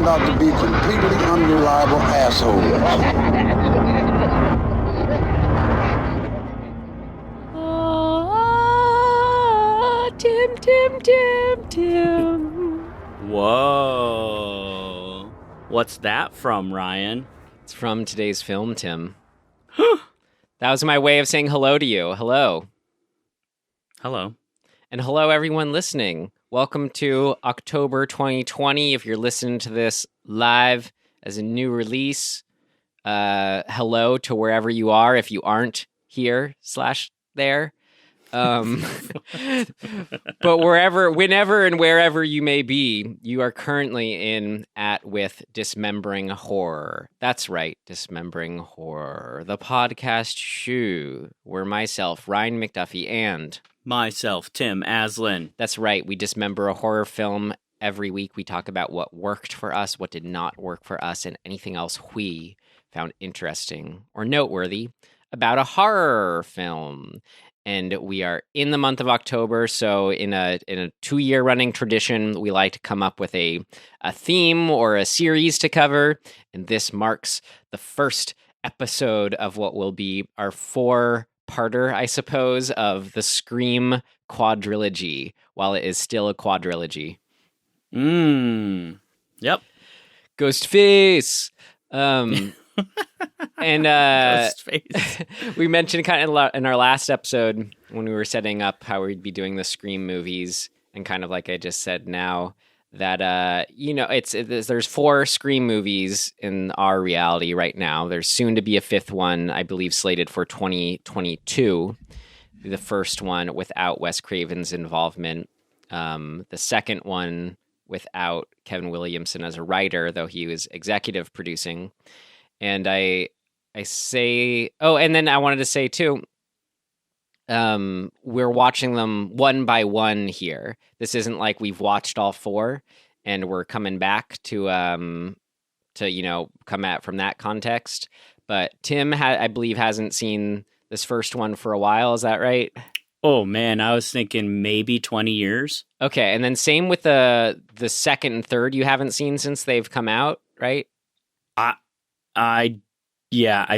out to be completely unreliable assholes. Tim. Whoa. What's that from, Ryan? It's from today's film, Tim. That was my way of saying hello to you. Hello. Hello. And hello, everyone listening. Welcome to October 2020. If you're listening to this live as a new release, hello to wherever you are. If you aren't here / there. But whenever and wherever you may be, you are currently in with Dismembering Horror. That's right, Dismembering Horror, the podcast show where myself, Ryan McDuffie, and myself, Tim Aslin. That's right, we dismember a horror film every week. We talk about what worked for us, what did not work for us, and anything else we found interesting or noteworthy about a horror film. And we are in the month of October, so in a 2-year running tradition, we like to come up with a theme or a series to cover. And this marks the first episode of what will be our 4-parter, I suppose, of the Scream quadrilogy, while it is still a quadrilogy. Yep. Ghostface. And we mentioned kind of in our last episode when we were setting up how we'd be doing the Scream movies, and kind of like I just said now, that there's 4 Scream movies in our reality right now. There's soon to be a 5th one, I believe, slated for 2022. The first one without Wes Craven's involvement. The second one without Kevin Williamson as a writer, though he was executive producing. And I say, and then I wanted to say too, we're watching them one by one here. This isn't like we've watched all 4 and we're coming back to come at from that context. But Tim, I believe, hasn't seen this first one for a while. Is that right? Oh man, I was thinking maybe 20 years. Okay, and then same with the second and third you haven't seen since they've come out, right? I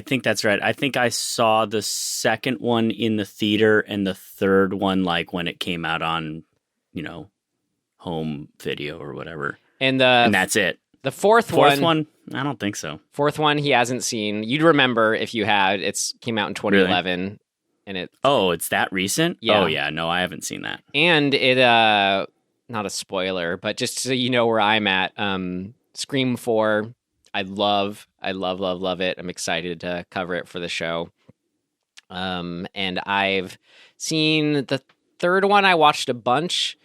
think that's right. I think I saw the second one in the theater and the third one like when it came out on, home video or whatever. And that's it. The fourth one, I don't think so. Fourth one he hasn't seen. You'd remember if you had. It's came out in 2011. Really? And it's that recent? Yeah. Oh yeah, no, I haven't seen that. And it not a spoiler, but just so you know where I'm at, Scream 4, I love it. I'm excited to cover it for the show. And I've seen the third one. I watched a bunch,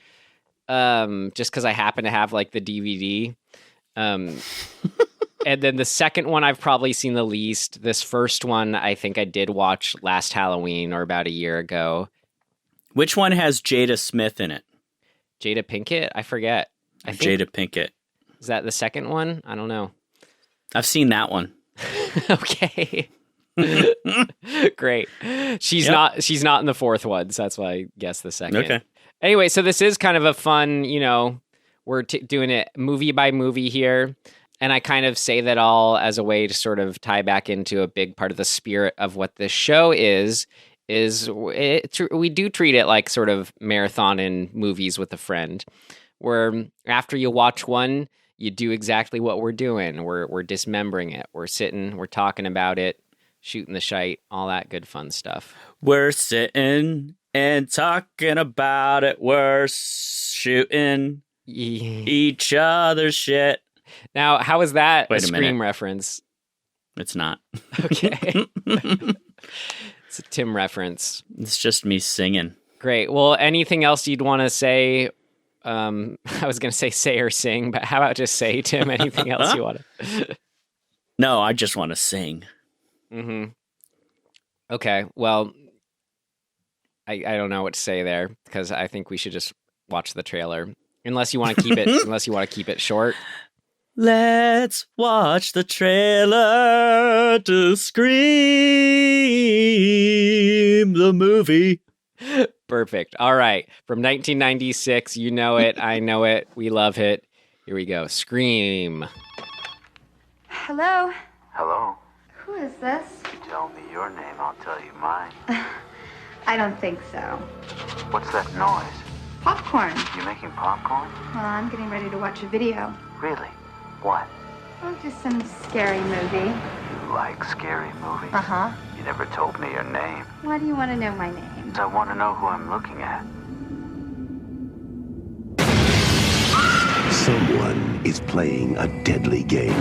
just because I happen to have like the DVD. And then the second one I've probably seen the least. This first one I think I did watch last Halloween or about a year ago. Which one has Jada Smith in it? Jada Pinkett? I forget. Jada Pinkett. Is that the second one? I don't know. I've seen that one. Okay. Great. She's not in the fourth one, so that's why I guess the second. Okay. Anyway, so this is kind of a fun, we're doing it movie by movie here. And I kind of say that all as a way to sort of tie back into a big part of the spirit of what this show is we do treat it like sort of marathon in movies with a friend, where after you watch one, you do exactly what we're doing. We're dismembering it. We're sitting, we're talking about it, shooting the shite, all that good fun stuff. We're sitting and talking about it. We're shooting each other's shit. Now, how is that a Scream reference? It's not. Okay. It's a Tim reference. It's just me singing. Great. Well, anything else you'd want to say? I was going to say or sing, but how about just say, Tim, anything else you want to? No, I just want to sing. Mm-hmm. Okay. Well, I don't know what to say there, because I think we should just watch the trailer. Unless you want to keep it short. Let's watch the trailer to Scream the movie. Perfect. All right. From 1996, you know it. I know it. We love it. Here we go. Scream. Hello? Hello? Who is this? You tell me your name, I'll tell you mine. I don't think so. What's that noise? Popcorn. You making popcorn? Well, I'm getting ready to watch a video. Really? What? Oh, just some scary movie. You like scary movies? Uh-huh. You never told me your name. Why do you want to know my name? I want to know who I'm looking at. Someone is playing a deadly game.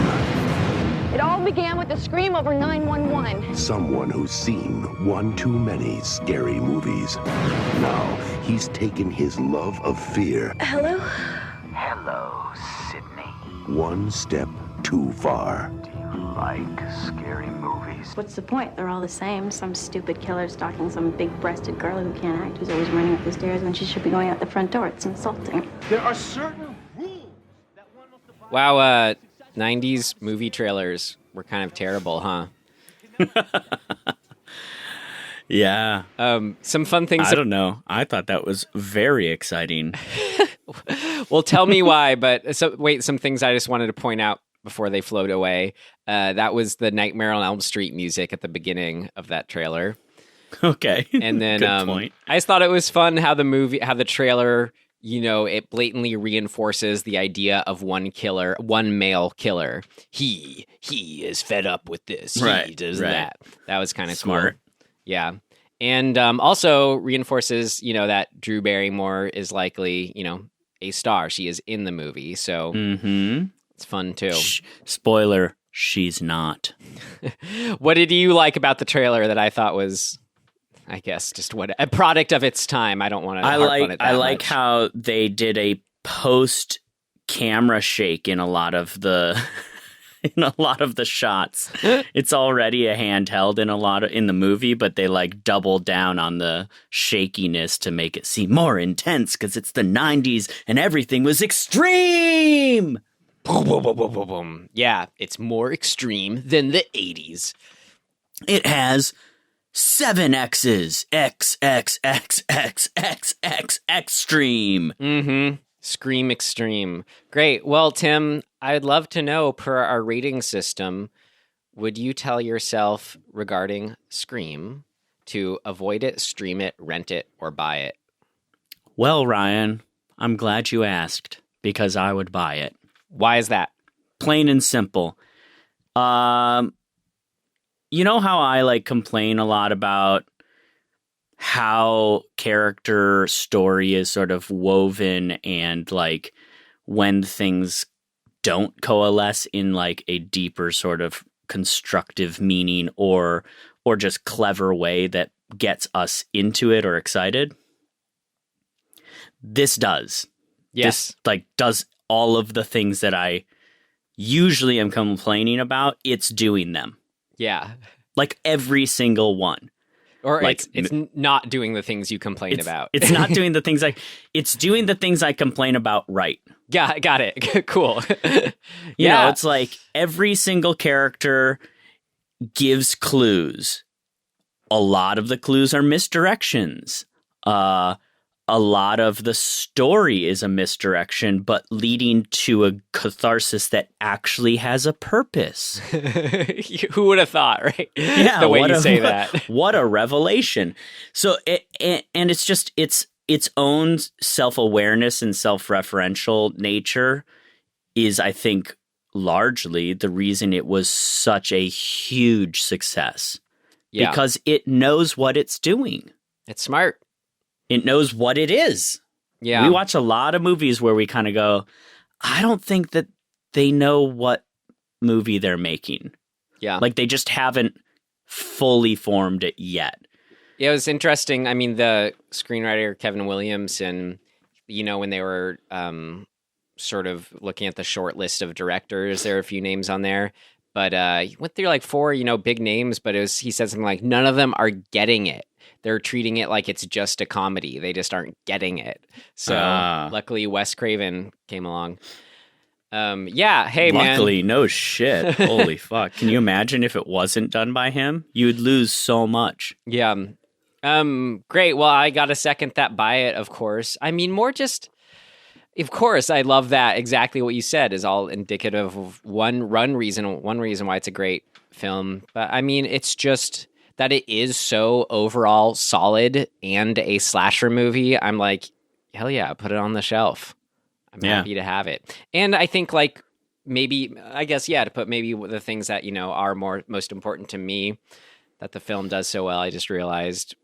It all began with a scream over 911. Someone who's seen one too many scary movies. Now, he's taken his love of fear Hello? Hello, Sydney. one step too far. Do you like scary movies? What's the point? They're all the same. Some stupid killer stalking some big-breasted girl who can't act, who's always running up the stairs when she should be going out the front door. It's insulting. There are certain rules that one must abide Wow, 90s movie trailers were kind of terrible, huh? Yeah. Some fun things. I don't know. I thought that was very exciting. Well, tell me why, but some things I just wanted to point out before they float away. That was the Nightmare on Elm Street music at the beginning of that trailer. Okay. And then Good point. I just thought it was fun how the trailer, it blatantly reinforces the idea of one male killer. He is fed up with this. He does that. That was kind of Smart. cool. Yeah. And also reinforces, that Drew Barrymore is likely, a star. She is in the movie. So it's fun too. Spoiler, she's not. What did you like about the trailer that I thought was, I guess, just a product of its time? I don't want to harp on it that I like much. how they did a post camera shake in a lot of the shots. It's already a handheld in the movie, but they double down on the shakiness to make it seem more intense because it's the 90s and everything was extreme. Boom, boom, boom, boom, boom, boom. Yeah, it's more extreme than the 80s. It has 7 X's. X, X, X, X, X, X, extreme. Mm-hmm. Scream extreme. Great. Well, Tim, I'd love to know, per our rating system, would you tell yourself regarding Scream to avoid it, stream it, rent it, or buy it? Well, Ryan, I'm glad you asked because I would buy it. Why is that? Plain and simple. You know how I complain a lot about how character story is sort of woven and when things don't coalesce in a deeper sort of constructive meaning or just clever way that gets us into it or excited. This does. Yes. This does all of the things that I usually am complaining about. It's doing them. Yeah. Every single one. Or it's not doing the things you complain about. It's not doing the things it's doing the things I complain about right. Yeah, got it. Cool. You know, it's every single character gives clues. A lot of the clues are misdirections. A lot of the story is a misdirection, but leading to a catharsis that actually has a purpose. Who would have thought, right? Yeah, the way you say that. What a revelation. So, and it's just, its own self-awareness and self-referential nature is, I think, largely the reason it was such a huge success. Yeah. Because it knows what it's doing. It's smart. It knows what it is. Yeah. We watch a lot of movies where we kind of go, I don't think that they know what movie they're making. Yeah. They just haven't fully formed it yet. Yeah, it was interesting. I mean, the screenwriter, Kevin Williamson, when they were sort of looking at the short list of directors, there are a few names on there. But he went through 4, big names, but he said something like, none of them are getting it. They're treating it like it's just a comedy. They just aren't getting it. So luckily, Wes Craven came along. Yeah, hey, man. Luckily, no shit. Holy fuck. Can you imagine if it wasn't done by him? You'd lose so much. Yeah. Great. Well, I got to second that buy it, of course. I mean, more just, Of course, I love that. Exactly what you said is all indicative of one reason why it's a great film. But I mean, it's just that it is so overall solid and a slasher movie. I'm like, hell yeah, put it on the shelf. I'm happy to have it. And I think like maybe, I guess, to put maybe the things that, are most important to me that the film does so well, I just realized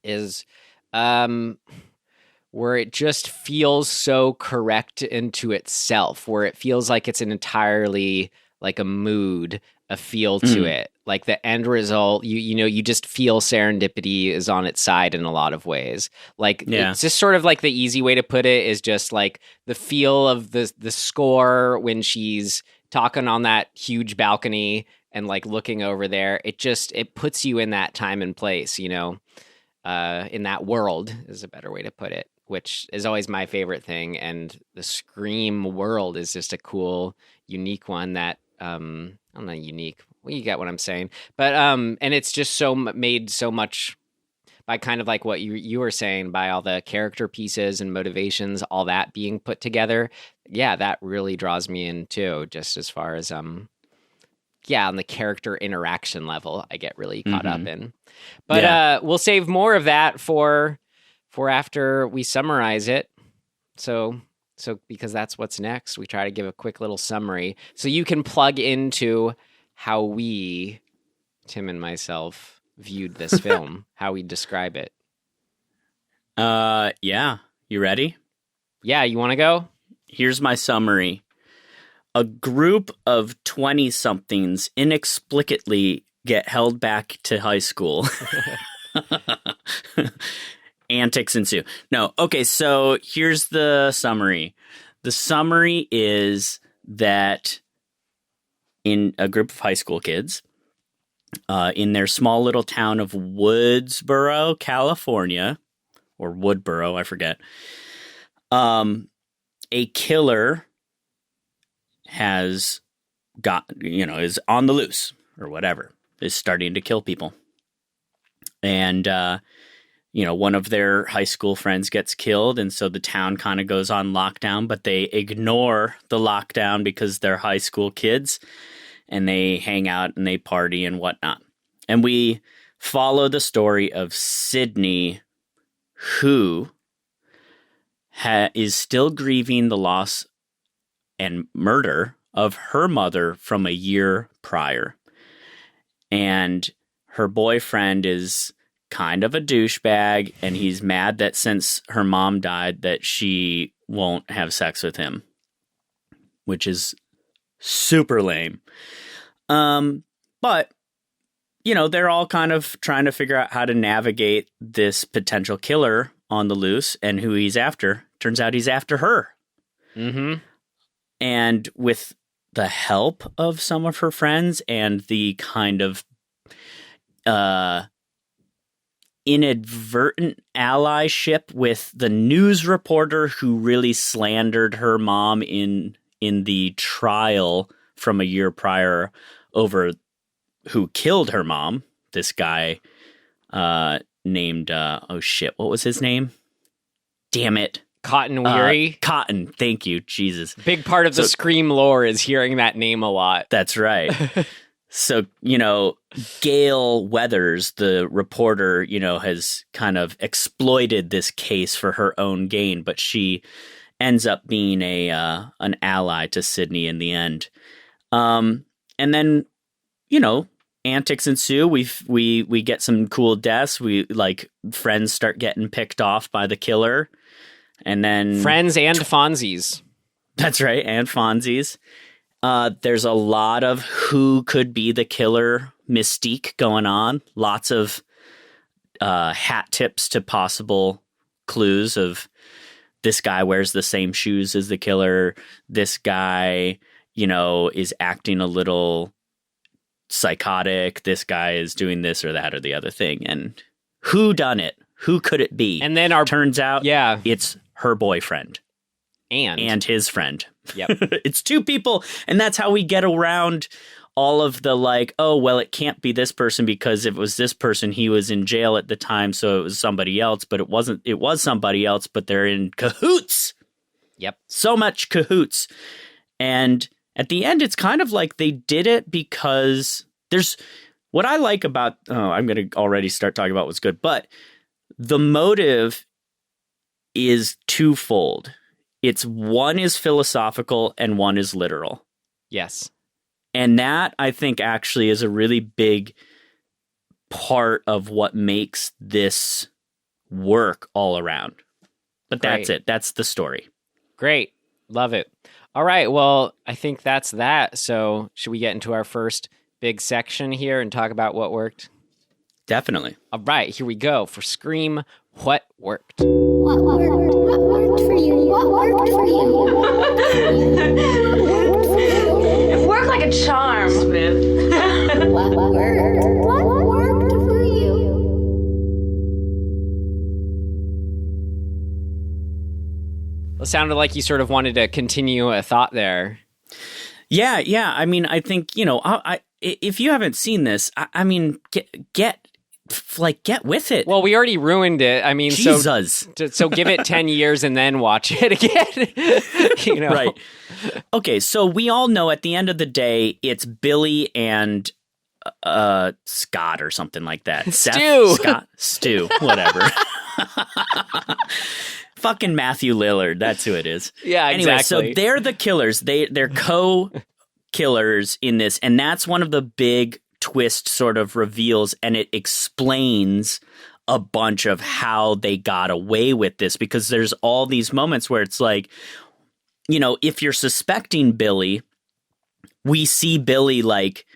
is where it just feels so correct into itself, where it feels like it's an entirely like a mood, a feel to it. Like the end result, you just feel serendipity is on its side in a lot of ways. Like it's just sort of like the easy way to put it is just like the feel of the score when she's talking on that huge balcony and like looking over there. It puts you in that time and place, in that world is a better way to put it, which is always my favorite thing. And the Scream world is just a cool, unique one that, I'm not unique. Well, you get what I'm saying. But, and it's just made so much by kind of like what you were saying, by all the character pieces and motivations, all that being put together. Yeah, that really draws me in too, just as far as, on the character interaction level, I get really caught up in. But we'll save more of that for after we summarize it. So because that's what's next, we try to give a quick little summary so you can plug into how we, Tim and myself, viewed this film, how we describe it. Yeah. You ready? Yeah, you want to go? Here's my summary. A group of 20-somethings inexplicably get held back to high school. Antics ensue. No, okay, so here's the summary. The summary is that in a group of high school kids, in their small little town of Woodsboro, California, or Woodboro, I forget, a killer has got, is on the loose or whatever, is starting to kill people. And, one of their high school friends gets killed, and so the town kind of goes on lockdown, but they ignore the lockdown because they're high school kids, and they hang out and they party and whatnot. And we follow the story of Sydney, who is still grieving the loss and murder of her mother from a year prior. And her boyfriend is kind of a douchebag, and he's mad that since her mom died that she won't have sex with him, which is super lame. But, they're all kind of trying to figure out how to navigate this potential killer on the loose and who he's after. Turns out he's after her. Mm-hmm. And with the help of some of her friends and the kind of inadvertent allyship with the news reporter who really slandered her mom in the trial from a year prior over who killed her mom, this guy named, what was his name? Damn it. Cotton Weary? Cotton, thank you, Jesus. Big part of the Scream lore is hearing that name a lot. That's right. So, Gail Weathers, the reporter, has kind of exploited this case for her own gain, but she ends up being an ally to Sydney in the end. And then, antics ensue. We get some cool deaths. We friends start getting picked off by the killer, and then friends and Fonzies. That's right, and Fonzies. There's a lot of who could be the killer mystique going on. Lots of hat tips to possible clues of this guy wears the same shoes as the killer. This guy, is acting a little psychotic. This guy is doing this or that or the other thing. And who done it? Who could it be? And then turns out, it's her boyfriend. And his friend. Yep. It's two people, and that's how we get around all of the it can't be this person because if it was this person, he was in jail at the time, so it was somebody else, but it wasn't. It was somebody else, but they're in cahoots. Yep. So much cahoots. And at the end, it's kind of like they did it because there's what I like about, I'm going to already start talking about what's good, but the motive is twofold. It's one is philosophical and one is literal. Yes. And that, I think, actually is a really big part of what makes this work all around. But that's it. That's the story. Great. Love it. All right. Well, I think that's that. So should we get into our first big section here and talk about what worked? Definitely. All right. Here we go for Scream. What worked? What worked? What worked for you? What worked for you? What worked for you? It worked like a charm. Smith. What worked? What worked for you? It sounded like you sort of wanted to continue a thought there. Yeah. I mean, I think, if you haven't seen this, I mean, get with it. Well, we already ruined it. I mean, Jesus. So give it 10 years and then watch it again. Right. Okay, so we all know at the end of the day, it's Billy and Scott or something like that. Stu, whatever. Fucking Matthew Lillard, that's who it is. Yeah, anyway, exactly. So they're the killers. They're co-killers in this, and that's one of the big twist sort of reveals, and it explains a bunch of how they got away with this, because there's all these moments where it's like, if you're suspecting Billy, we see Billy like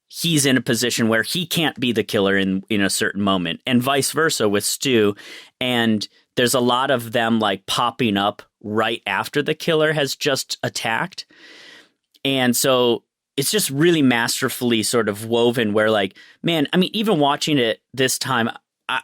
he's in a position where he can't be the killer in a certain moment, and vice versa with Stu. And there's a lot of them like popping up right after the killer has just attacked. And so it's just really masterfully sort of woven where, like, man, I mean, even watching it this time,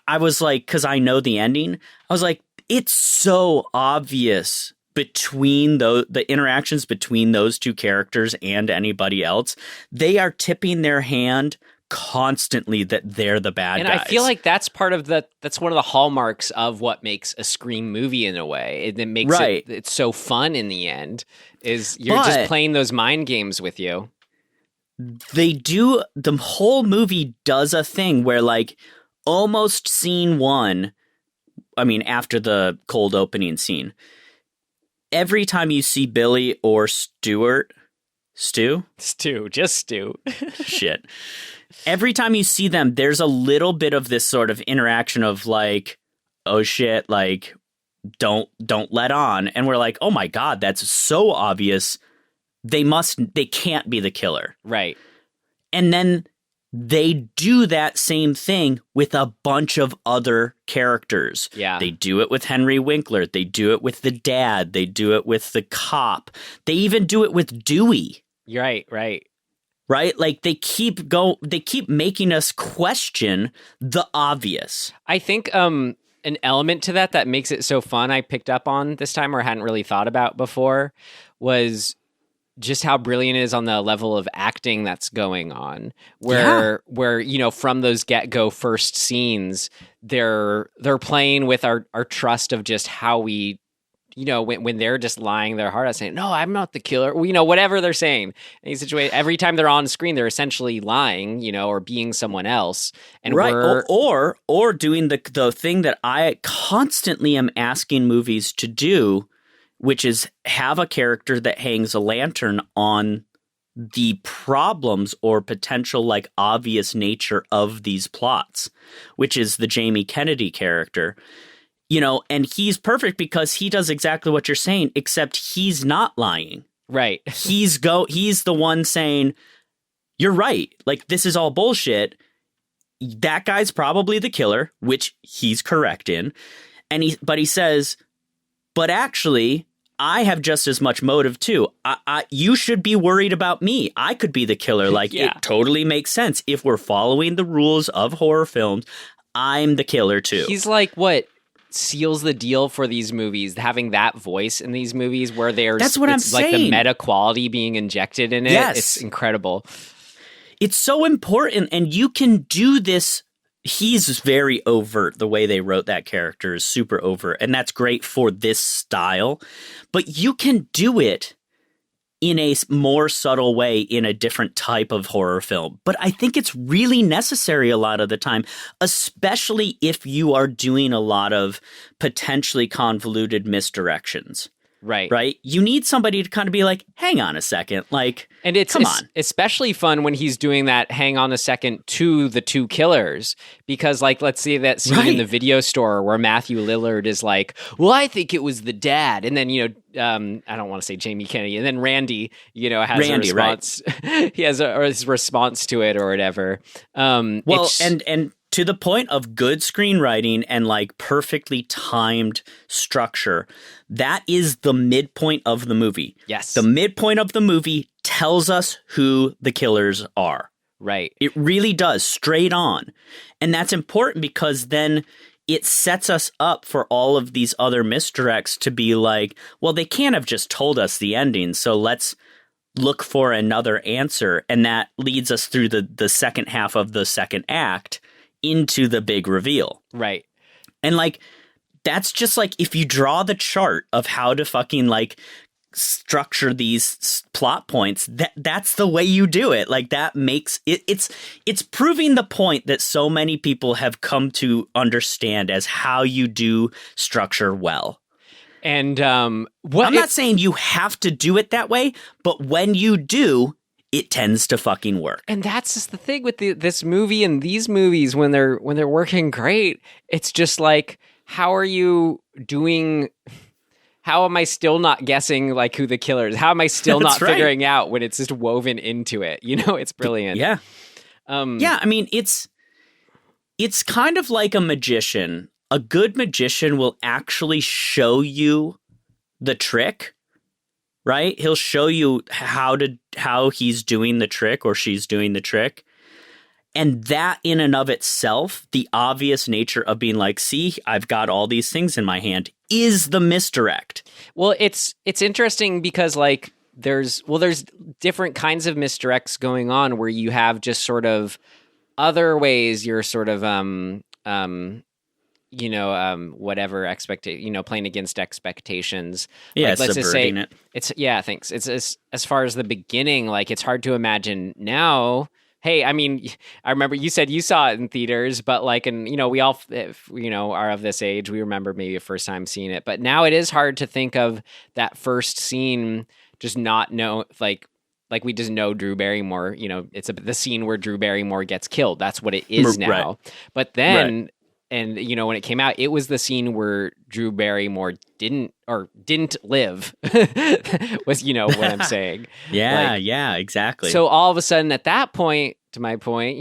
I was like, because I know the ending, I was like, it's so obvious between the interactions between those two characters and anybody else. They are tipping their hand constantly that they're the bad guys. And I feel like that's part of that's one of the hallmarks of what makes a Scream movie in a way. It makes it's so fun in the end, is you're just playing those mind games with you. The whole movie does a thing where, like, almost scene one, I mean, after the cold opening scene, every time you see Billy or Stu. Shit. Every time you see them, there's a little bit of this sort of interaction of like, oh shit, like, don't let on. And we're like, oh my God, that's so obvious. They can't be the killer. Right. And then they do that same thing with a bunch of other characters. Yeah. They do it with Henry Winkler. They do it with the dad. They do it with the cop. They even do it with Dewey. Right. Right? Like, they keep making us question the obvious. I think an element to that makes it so fun, I picked up on this time, or hadn't really thought about before, was just how brilliant it is on the level of acting that's going on, where from those get-go first scenes, they're playing with our trust of just how we, when they're just lying their heart out saying, no, I'm not the killer, whatever they're saying. In these situations, every time they're on screen, they're essentially lying, or being someone else. And right. Or doing the thing that I constantly am asking movies to do, which is have a character that hangs a lantern on the problems or potential, like, obvious nature of these plots, which is the Jamie Kennedy character. And he's perfect because he does exactly what you're saying, except he's not lying. Right. He's the one saying, you're right. Like, this is all bullshit. That guy's probably the killer, which he's correct in. But he says, but actually, I have just as much motive too. You should be worried about me. I could be the killer. Like, It totally makes sense. If we're following the rules of horror films, I'm the killer too. He's like, what seals the deal for these movies, having that voice in these movies where that's what I'm saying. Like the meta quality being injected in it. Yes. It's incredible. It's so important. And you can do this he's very overt. The way they wrote that character is super overt, and that's great for this style. But you can do it in a more subtle way in a different type of horror film. But I think it's really necessary a lot of the time, especially if you are doing a lot of potentially convoluted misdirections. Right. You need somebody to kind of be like, hang on a second. Like, and it's come on. Especially fun when he's doing that hang on a second to the two killers. Because, like, let's see that scene in the video store where Matthew Lillard is like, well, I think it was the dad. And then, I don't want to say Jamie Kennedy. And then Randy, has a response. Right. He has his response to it or whatever. And to the point of good screenwriting and like perfectly timed structure, that is the midpoint of the movie. Yes. The midpoint of the movie tells us who the killers are. Right. It really does, straight on. And that's important because then it sets us up for all of these other misdirects to be like, well, they can't have just told us the ending, so let's look for another answer. And that leads us through the second half of the second act into the big reveal. Right. And like, that's just like, if you draw the chart of how to fucking like structure these plot points, that's the way you do it. Like, that makes it's proving the point that so many people have come to understand as how you do structure well. And I'm not saying you have to do it that way, but when you do, it tends to fucking work. And that's just the thing with this movie and these movies when they're working great. It's just like, how are you doing? How am I still not guessing like who the killer is? How am I still not figuring out when it's just woven into it? It's brilliant. Yeah. I mean, it's kind of like a magician. A good magician will actually show you the trick. Right? He'll show you how he's doing the trick or she's doing the trick. And that in and of itself, the obvious nature of being like, see, I've got all these things in my hand, is the misdirect. Well, it's interesting because like there's different kinds of misdirects going on where you have just sort of other ways you're sort of whatever playing against expectations. Yeah, like, let's just say it. Thanks. It's as far as the beginning, like it's hard to imagine now. Hey, I mean, I remember you said you saw it in theaters, but like, and we all, are of this age. We remember maybe a first time seeing it, but now it is hard to think of that first scene, just not know, like we just know Drew Barrymore. It's the scene where Drew Barrymore gets killed. That's what it is now. Right. But then. Right. And, when it came out, it was the scene where Drew Barrymore didn't live, was, what I'm saying. Yeah, exactly. So all of a sudden at that point, to my point,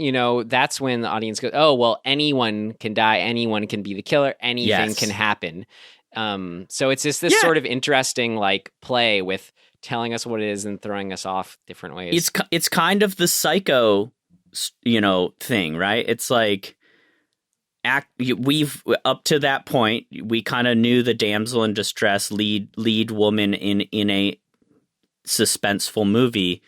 that's when the audience goes, oh, well, anyone can die. Anyone can be the killer. Anything can happen. So it's just this sort of interesting, like, play with telling us what it is and throwing us off different ways. It's kind of the Psycho, thing, right? It's like, we've up to that point we kind of knew the damsel in distress lead woman in a suspenseful movie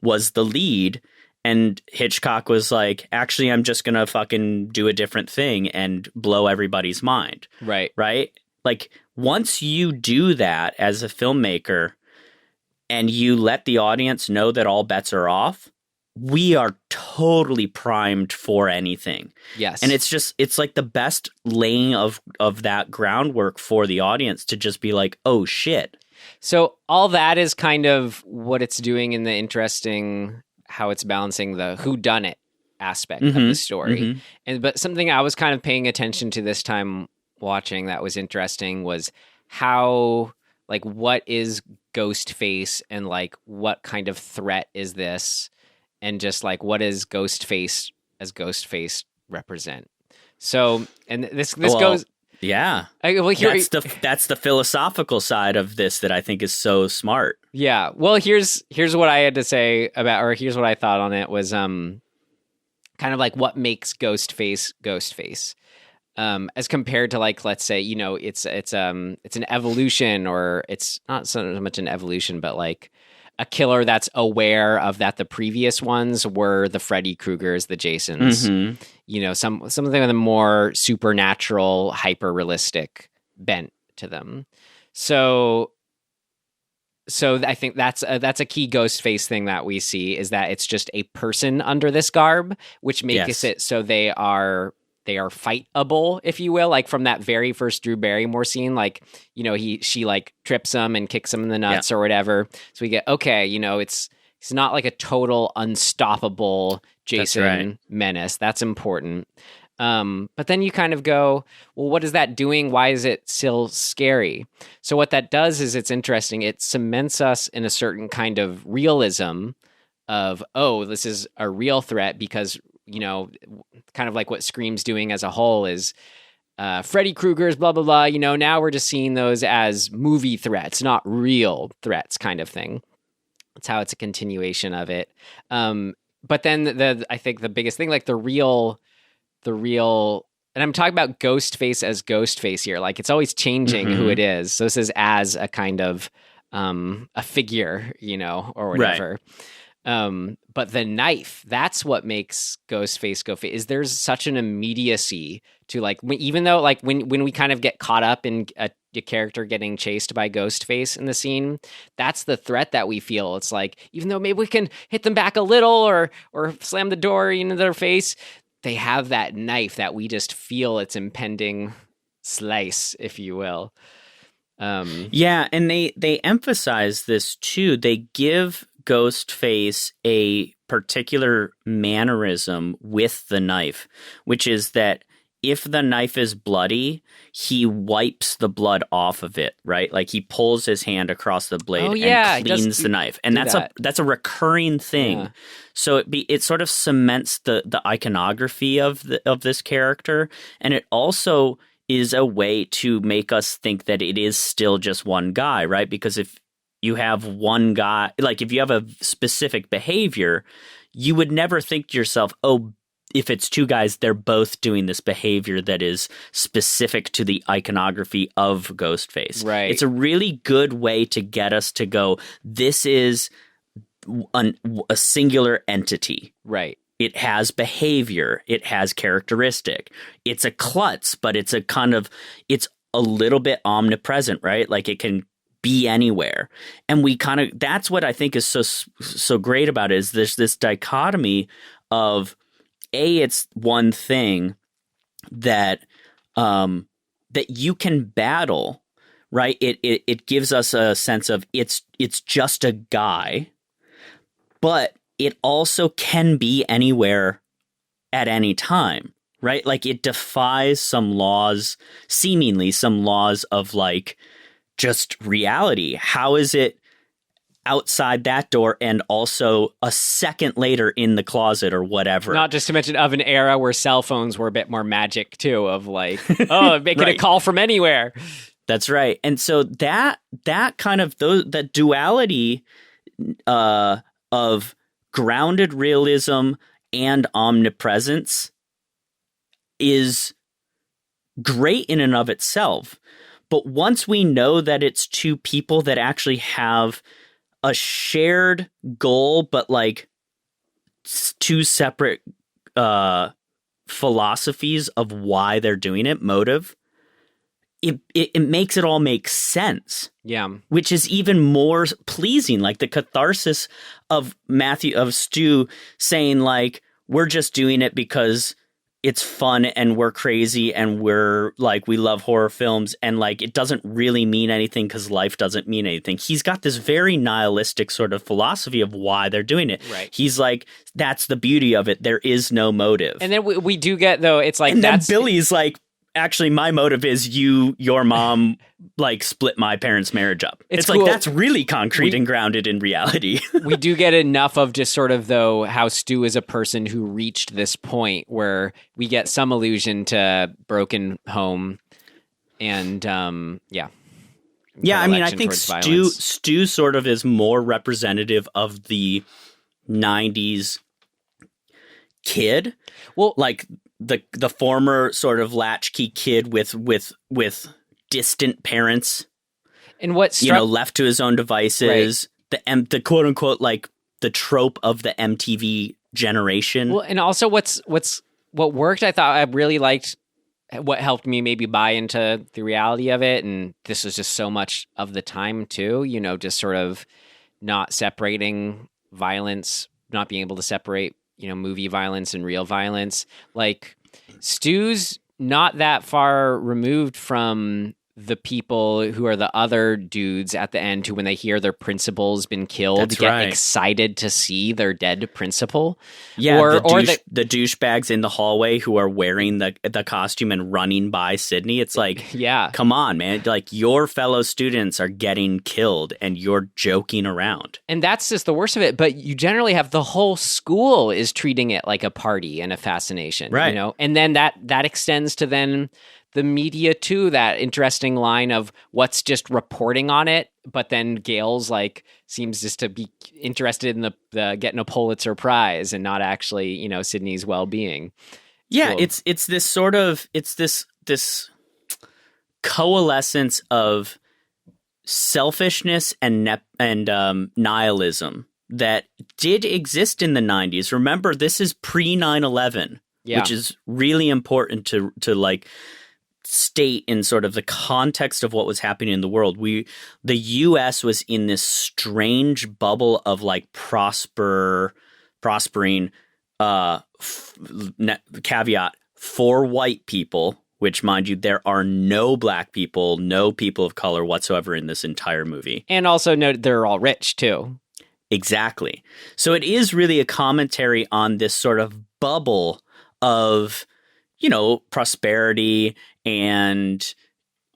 was the lead, and Hitchcock was like, actually, I'm just gonna fucking do a different thing and blow everybody's mind. Right Like, once you do that as a filmmaker and you let the audience know that all bets are off, we are totally primed for anything. Yes. And it's like the best laying of that groundwork for the audience to just be like, oh shit. So all that is kind of what it's doing in the interesting, how it's balancing the whodunit aspect of the story. But something I was kind of paying attention to this time watching that was interesting was how, like, what is Ghostface and like what kind of threat is this? And just like, what does Ghostface as Ghostface represent? So, and this goes, yeah. That's the philosophical side of this that I think is so smart. Yeah. Well, here's what I had to say about, or here's what I thought on it was, kind of like what makes Ghostface Ghostface, as compared to, like, let's say, it's an evolution, or it's not so much an evolution, but like a killer that's aware of that the previous ones were the Freddy Kruegers, the Jasons. Something with a more supernatural, hyper realistic bent to them. So I think that's a key Ghostface thing that we see, is that it's just a person under this garb, which makes it so they are fightable, if you will. Like from that very first Drew Barrymore scene, like, she like trips him and kicks him in the nuts or whatever. So we get, it's not like a total unstoppable Jason menace. That's important. But then you kind of go, well, what is that doing? Why is it still scary? So what that does is, it's interesting. It cements us in a certain kind of realism of, oh, this is a real threat, because, kind of like what Scream's doing as a whole is Freddy Krueger's, blah, blah, blah. Now we're just seeing those as movie threats, not real threats kind of thing. That's how it's a continuation of it. But then I think the biggest thing, like the real, and I'm talking about Ghostface as Ghostface here. Like, it's always changing who it is. So this is as a kind of a figure, or whatever. Right. But the knife, that's what makes Ghostface Ghostface. Is there's such an immediacy to, like, even though, like, when we kind of get caught up in a character getting chased by Ghostface in the scene, that's the threat that we feel. It's like, even though maybe we can hit them back a little or slam the door into their face, they have that knife that we just feel its impending slice, if you will. Yeah, and they emphasize this too. They give Ghostface a particular mannerism with the knife, which is that if the knife is bloody, he wipes the blood off of it, right? Like, he pulls his hand across the blade and cleans the knife. And that's a recurring thing. Yeah. So it sort of cements the iconography of this character, and it also is a way to make us think that it is still just one guy, right? Because if you have one guy, like if you have a specific behavior, you would never think to yourself, oh, if it's two guys, they're both doing this behavior that is specific to the iconography of Ghostface. Right. It's a really good way to get us to go, this is a singular entity. Right. It has behavior. It has characteristic. It's a klutz, but it's it's a little bit omnipresent, right? Like, it can be anywhere. And that's what I think is so great about it, is there's this dichotomy of, it's one thing that you can battle, right? It gives us a sense of it's just a guy, but it also can be anywhere at any time, right? Like, it defies seemingly some laws of, like, just reality. How is it outside that door and also a second later in the closet or whatever? Not just to mention of an era where cell phones were a bit more magic too, of like, oh, making a call from anywhere. That's right. And so that kind of that duality of grounded realism and omnipresence is great in and of itself. But once we know that it's two people that actually have a shared goal, but like two separate philosophies of why they're doing it, motive, it makes it all make sense. Yeah. Which is even more pleasing, like the catharsis of Stu saying, like, we're just doing it because it's fun and we're crazy and we're like, we love horror films, and like, it doesn't really mean anything because life doesn't mean anything. He's got this very nihilistic sort of philosophy of why they're doing it. Right. He's like, that's the beauty of it. There is no motive. And then we do get, though, it's like, and then Billy's like, actually, my motive is your mom like split my parents' marriage up. It's cool. Like, that's really concrete and grounded in reality. We do get enough of just sort of, though, how Stu is a person who reached this point where we get some allusion to broken home and yeah. I mean, I think Stu sort of is more representative of the 90s kid. Well, like the former sort of latchkey kid with distant parents, and what left to his own devices, the quote unquote like the trope of the MTV generation. Well, and also what worked, I thought I really liked. What helped me maybe buy into the reality of it, and this was just so much of the time too, just sort of not separating violence, not being able to separate, movie violence and real violence. Like, Stu's not that far removed from the people who are the other dudes at the end who, when they hear their principal's been killed, get excited to see their dead principal. Yeah, the douchebags in the hallway who are wearing the costume and running by Sydney. It's like, yeah, come on, man. Like, your fellow students are getting killed and you're joking around. And that's just the worst of it. But you generally have the whole school is treating it like a party and a fascination, right? And then that extends to then the media too, that interesting line of what's just reporting on it, but then Gail's like seems just to be interested in the getting a Pulitzer Prize and not actually, Sydney's well-being. Yeah, cool. It's this sort of this coalescence of selfishness and nihilism that did exist in the 90s. Remember, this is pre 9/11, which is really important to like state in sort of the context of what was happening in the world. The US was in this strange bubble of like prospering caveat for white people, which, mind you, there are no black people, no people of color whatsoever in this entire movie. And also note they're all rich too. Exactly. So it is really a commentary on this sort of bubble of, prosperity and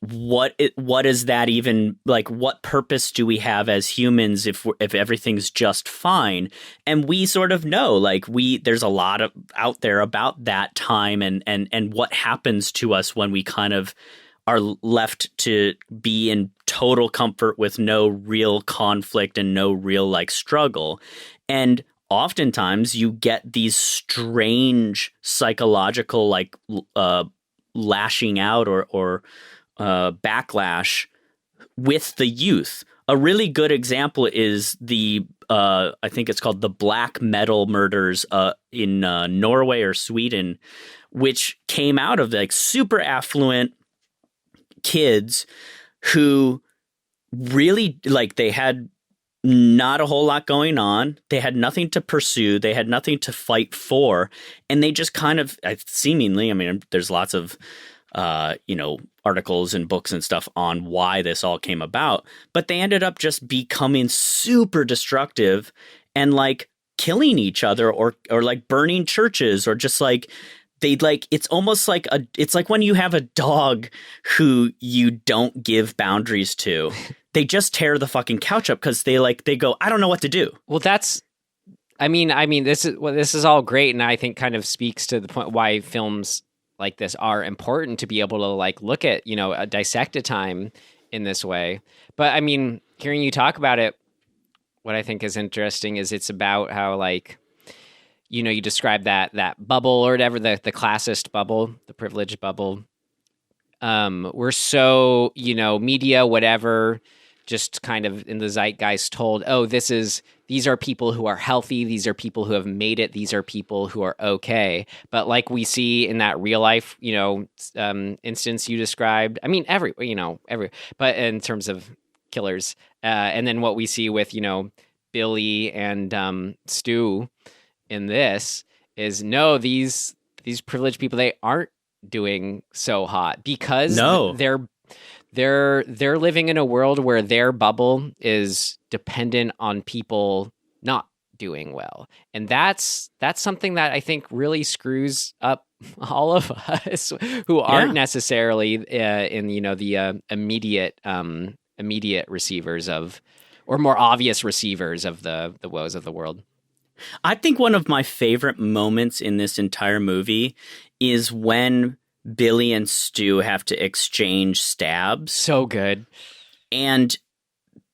what is that even like? What purpose do we have as humans if everything's just fine? And we sort of know, like, there's a lot of out there about that time and what happens to us when we kind of are left to be in total comfort with no real conflict and no real like struggle. And oftentimes you get these strange psychological like lashing out or backlash with the youth. A really good example is the I think it's called the Black Metal murders in Norway or Sweden, which came out of like super affluent kids who really like they had not a whole lot going on. They had nothing to pursue. They had nothing to fight for. And they just kind of seemingly, I mean, there's lots of, articles and books and stuff on why this all came about, but they ended up just becoming super destructive and like killing each other or like burning churches or just like, they like, it's almost like it's like when you have a dog who you don't give boundaries to, they just tear the fucking couch up because they go, I don't know what to do. Well, I mean, this is all great. And I think kind of speaks to the point why films like this are important to be able to like look at, dissect a time in this way. But I mean, hearing you talk about it, what I think is interesting is it's about how like, you describe that bubble or whatever, the classist bubble, the privileged bubble. We're so, media, whatever, just kind of in the zeitgeist told, oh, these are people who are healthy. These are people who have made it. These are people who are okay. But like we see in that real life, instance you described, I mean, every, but in terms of killers, and then what we see with, Billy and Stu in this is no, these privileged people, they aren't doing so hot because they're living in a world where their bubble is dependent on people not doing well. And that's something that I think really screws up all of us who aren't necessarily in the immediate receivers of, or more obvious receivers of the woes of the world. I think one of my favorite moments in this entire movie is when Billy and Stu have to exchange stabs. So good. And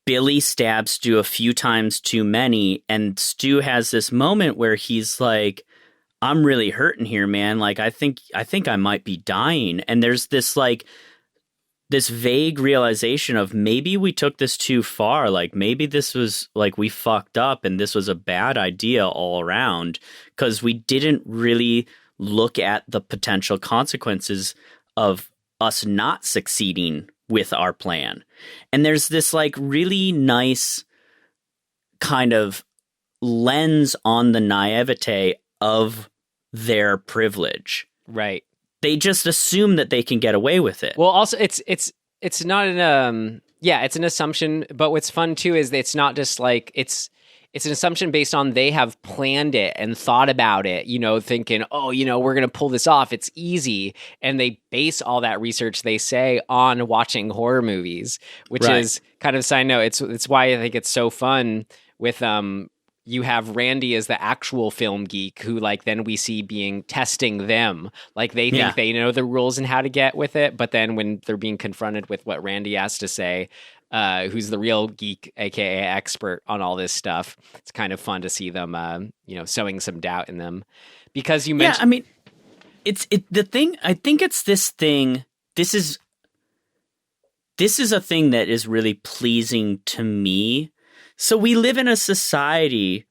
Billy stabs Stu a few times too many, and Stu has this moment where he's like, I'm really hurting here, man. Like, I think I might be dying. And there's this like this vague realization of maybe we took this too far. Like maybe this was like we fucked up and this was a bad idea all around because we didn't really look at the potential consequences of us not succeeding with our plan. And there's this like really nice kind of lens on the naivete of their privilege. Right. They just assume that they can get away with it. Well, also it's not an it's an assumption, but what's fun too is that it's not just like it's an assumption based on they have planned it and thought about it, thinking, we're going to pull this off. It's easy. And they base all that research, they say, on watching horror movies, which is kind of a side note. It's why I think it's so fun with you have Randy as the actual film geek who like then we see testing them. Like they think they know the rules and how to get with it. But then when they're being confronted with what Randy has to say, who's the real geek, aka expert on all this stuff, it's kind of fun to see them, sowing some doubt in them. Because you mentioned, I mean, the thing. I think it's this thing. This is a thing that is really pleasing to me. So we live in a society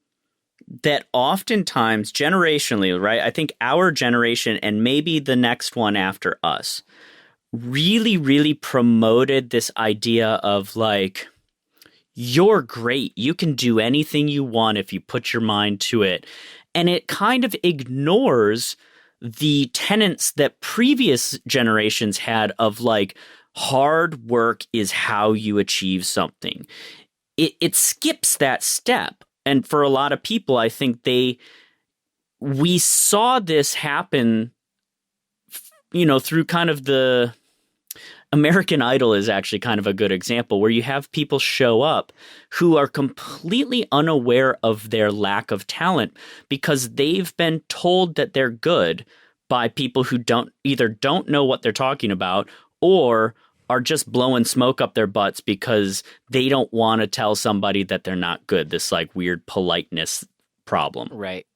that oftentimes, generationally, right? I think our generation and maybe the next one after us really, really promoted this idea of like, you're great. You can do anything you want if you put your mind to it. And it kind of ignores the tenets that previous generations had of like, hard work is how you achieve something. It skips that step. And for a lot of people, I think we saw this happen, through kind of the American Idol is actually kind of a good example where you have people show up who are completely unaware of their lack of talent because they've been told that they're good by people who don't know what they're talking about or are just blowing smoke up their butts because they don't want to tell somebody that they're not good. This like weird politeness problem. Right.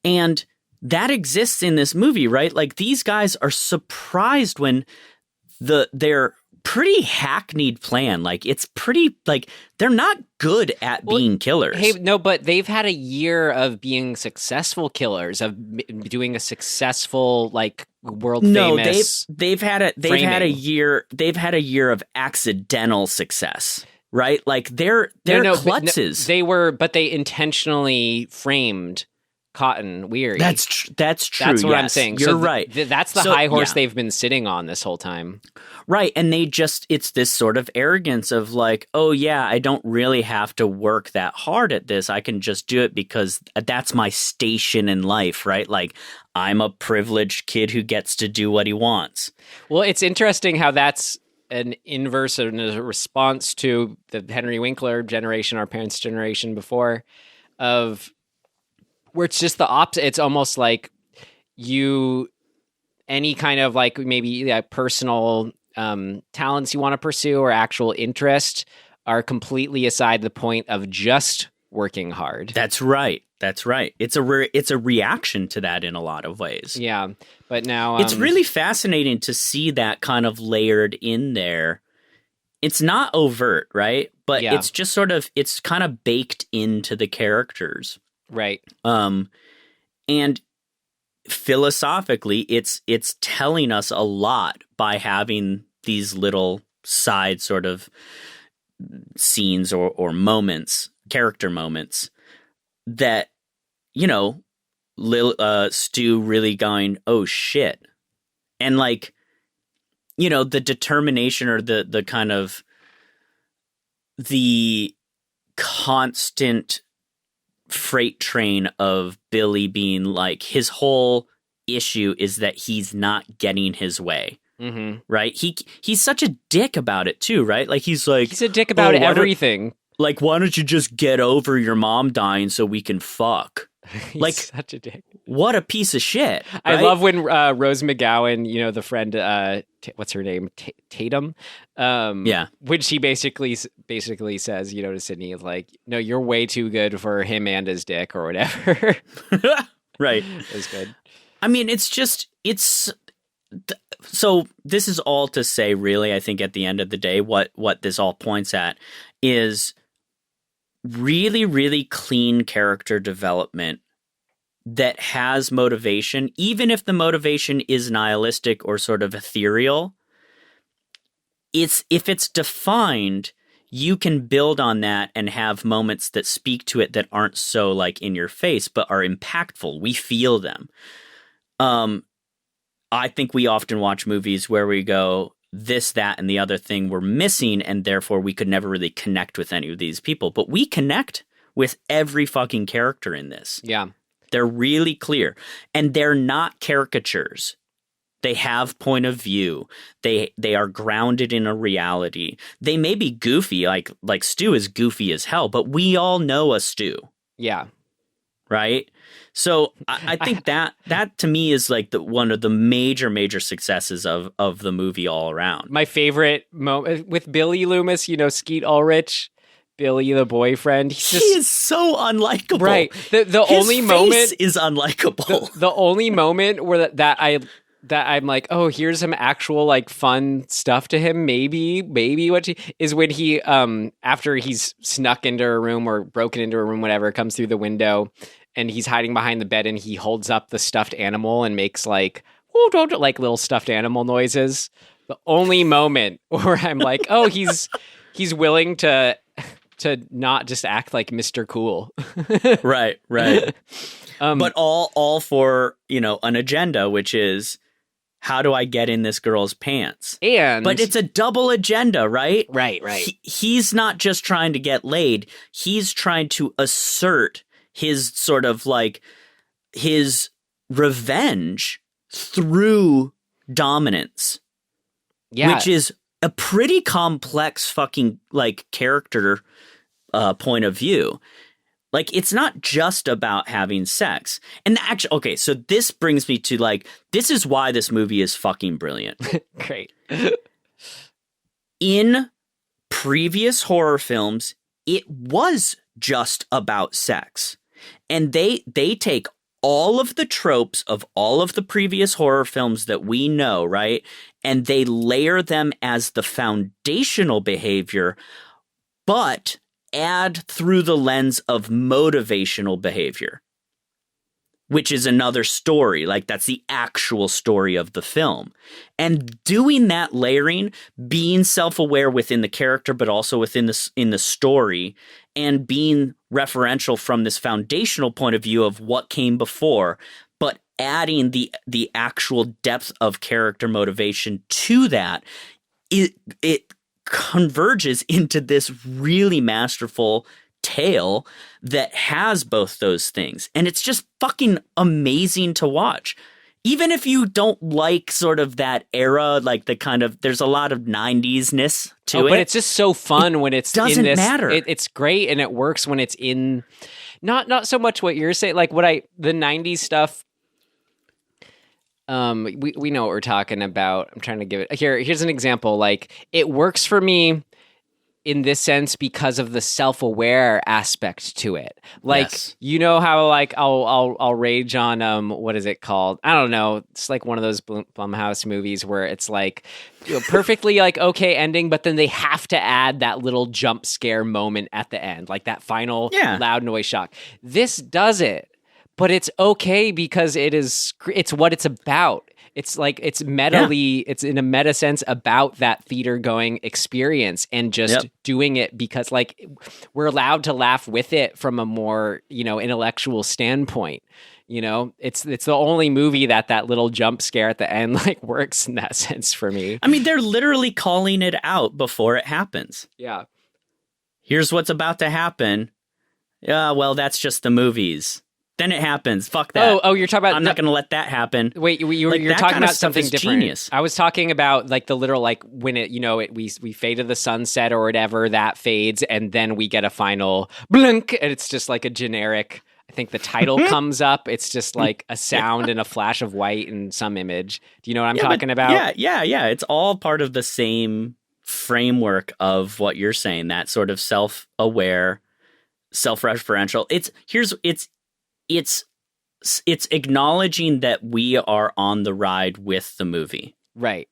And that exists in this movie, right? Like these guys are surprised when their pretty hackneyed plan, like it's pretty, like they're not good at being killers. Hey, no, but they've had a year of being successful killers, of doing a successful like world famous. They've had a year of accidental success, right? Like they're klutzes. But they intentionally framed Cotton Weary. That's true. That's what I'm saying. You're right. That's the high horse they've been sitting on this whole time. Right. And it's this sort of arrogance of like, oh yeah, I don't really have to work that hard at this. I can just do it because that's my station in life, right? Like I'm a privileged kid who gets to do what he wants. Well, it's interesting how that's an inverse and a response to the Henry Winkler generation, our parents' generation before, of where it's just the opposite. It's almost like any kind of like maybe personal talents you want to pursue or actual interest are completely aside the point of just working hard. That's right. It's a reaction to that in a lot of ways. Yeah, but now it's really fascinating to see that kind of layered in there. It's not overt, right? But it's just sort of it's kind of baked into the characters. Right. And philosophically, it's telling us a lot by having these little side sort of scenes or moments, character moments that, Stu really going, oh shit. And like, the determination or the kind of the constant freight train of Billy being like, his whole issue is that he's not getting his way. Mm-hmm. Right? He's such a dick about it too, right? Like he's a dick about everything. Like, why don't you just get over your mom dying so we can fuck? He's like such a dick. What a piece of shit. Right? I love when Rose McGowan, the friend, what's her name? Tatum. When she basically says, to Sydney, like, no, you're way too good for him and his dick or whatever. Right. It was good. I mean, it's so this is all to say, really, I think at the end of the day, what this all points at is really, really clean character development that has motivation, even if the motivation is nihilistic or sort of ethereal. If it's defined, you can build on that and have moments that speak to it that aren't so like in your face, but are impactful. We feel them. I think we often watch movies where we go, this, that, and the other thing we're missing, and therefore we could never really connect with any of these people. But we connect with every fucking character in this. Yeah. They're really clear. And they're not caricatures. They have point of view. They are grounded in a reality. They may be goofy, like Stu is goofy as hell, but we all know a Stu. Yeah. Right? So I think that to me is like one of the major successes of the movie all around. My favorite moment with Billy Loomis, Skeet Ulrich, Billy the boyfriend. He is so unlikable. Right. The His only face moment is unlikable. The only moment where that I'm like, oh, here's some actual like fun stuff to him. Maybe is when he after he's snuck into a room or broken into a room, whatever, comes through the window and he's hiding behind the bed and he holds up the stuffed animal and makes like, oh, don't like little stuffed animal noises. The only moment where I'm like, oh, he's willing to not just act like Mr. Cool. Right. But all for, an agenda, which is, how do I get in this girl's pants? But it's a double agenda, right? Right. He's not just trying to get laid. He's trying to assert his sort of like his revenge through dominance. Yeah. Which is a pretty complex fucking like character point of view. Like, it's not just about having sex. And actually, okay, so this brings me to like, this is why this movie is fucking brilliant. Great. In previous horror films, it was just about sex. And they take all of the tropes of all of the previous horror films that we know, right? And they layer them as the foundational behavior, but add through the lens of motivational behavior, which is another story. Like, that's the actual story of the film. And doing that layering, being self-aware within the character, but also within in the story, and being referential from this foundational point of view of what came before, but adding the actual depth of character motivation to that, it converges into this really masterful tale that has both those things. And it's just fucking amazing to watch. Even if you don't like sort of that era, like the kind of, there's a lot of 90s-ness to it. But it's just so fun when it's doesn't in this. matter. It's great and it works when it's in, not so much what you're saying, like the 90s stuff. We know what we're talking about. I'm trying to give it here's an example. Like, it works for me in this sense because of the self-aware aspect to it. Like, yes. You know how like I'll rage on what is it called? I don't know. It's like one of those Blumhouse movies where it's like perfectly like okay ending, but then they have to add that little jump scare moment at the end, like that final loud noise shock. This does it. But it's okay because it's what it's about. It's like, it's metally, it's in a meta sense about that theater going experience and just doing it because like we're allowed to laugh with it from a more, intellectual standpoint. It's the only movie that little jump scare at the end like works in that sense for me. I mean, they're literally calling it out before it happens. Yeah. Here's what's about to happen. Yeah, well, that's just the movies. Then it happens. Fuck that. Oh, you're talking about... I'm not going to let that happen. Wait, you're talking about something different. Genius. I was talking about like the literal, like when it, we fade to the sunset or whatever, that fades, and then we get a final blink, and it's just like a generic... I think the title comes up. It's just like a sound and a flash of white and some image. Do you know what I'm talking about? Yeah. It's all part of the same framework of what you're saying. That sort of self-aware, self-referential. It's it's acknowledging that we are on the ride with the movie. Right.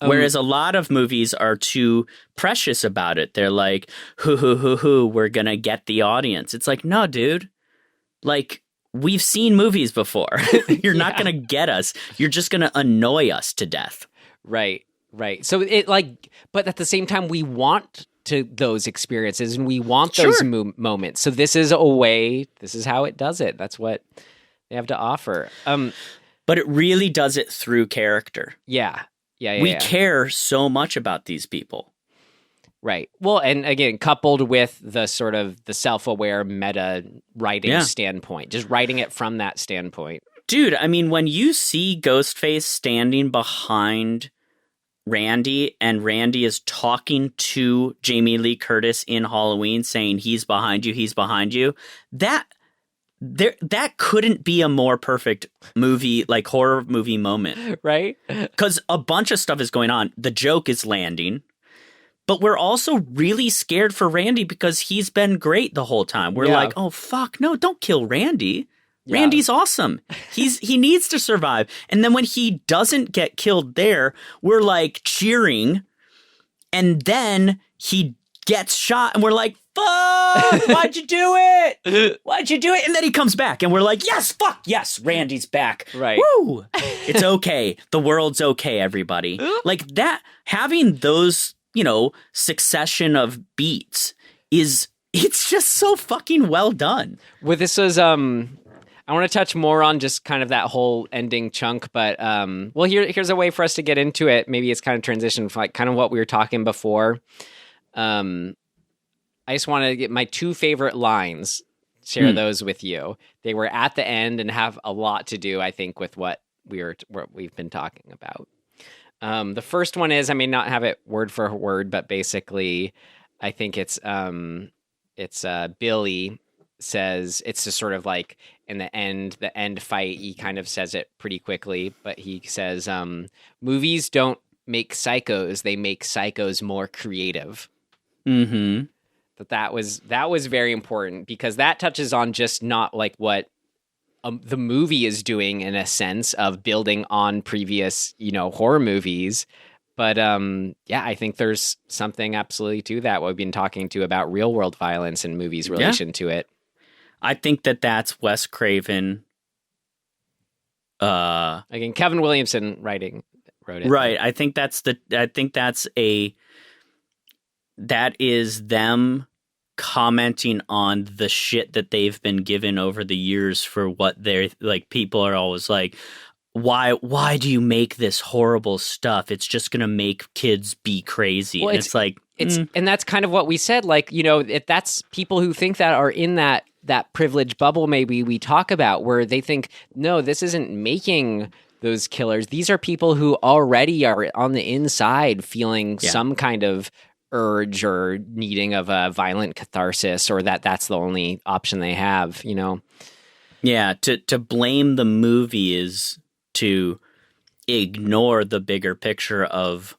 Whereas a lot of movies are too precious about it. They're like, we're going to get the audience. It's like, no, dude. Like, we've seen movies before. You're not going to get us. You're just going to annoy us to death. Right. So but at the same time, we want those experiences and we want those moments. So this is how it does it. That's what they have to offer. But it really does it through character. Yeah. We care so much about these people. Right. Well, and again, coupled with the sort of the self-aware meta writing standpoint, just writing it from that standpoint. Dude, I mean, when you see Ghostface standing behind Randy and Randy is talking to Jamie Lee Curtis in Halloween saying, he's behind you, that couldn't be a more perfect movie, like horror movie moment. Right? Because a bunch of stuff is going on. The joke is landing. But we're also really scared for Randy because he's been great the whole time. We're like, oh, fuck, no, don't kill Randy. Yeah. Randy's awesome. He needs to survive. And then when he doesn't get killed there, we're like cheering. And then he gets shot and we're like, fuck, why'd you do it? Why'd you do it? And then he comes back and we're like, yes, fuck, yes, Randy's back. Right. Woo! It's okay. The world's okay, everybody. Like that, having those, succession of beats it's just so fucking well done. Well, this was, I want to touch more on just kind of that whole ending chunk, but, here's a way for us to get into it. Maybe it's kind of transition from like kind of what we were talking before. I just want to get my two favorite lines, share those with you. They were at the end and have a lot to do, I think, with what we've been talking about. The first one is, I may not have it word for word, but basically I think it's Billy says, it's just sort of like in the end fight, he kind of says it pretty quickly, but he says, movies don't make psychos, they make psychos more creative. Mm-hmm. That was very important because that touches on just not like what the movie is doing in a sense of building on previous, horror movies. But I think there's something absolutely to that. What we've been talking to about real world violence and movies' relation to it. I think that's Wes Craven. Again, Kevin Williamson wrote it. Right. I think that is them commenting on the shit that they've been given over the years for what they're like. People are always like, why do you make this horrible stuff? It's just going to make kids be crazy. Well, and it's like, and that's kind of what we said. Like, if that's people who think that are in that privileged bubble, maybe we talk about where they think, no, this isn't making those killers. These are people who already are on the inside feeling some kind of urge or needing of a violent catharsis, or that's the only option they have, Yeah, to blame the movie is to ignore the bigger picture of,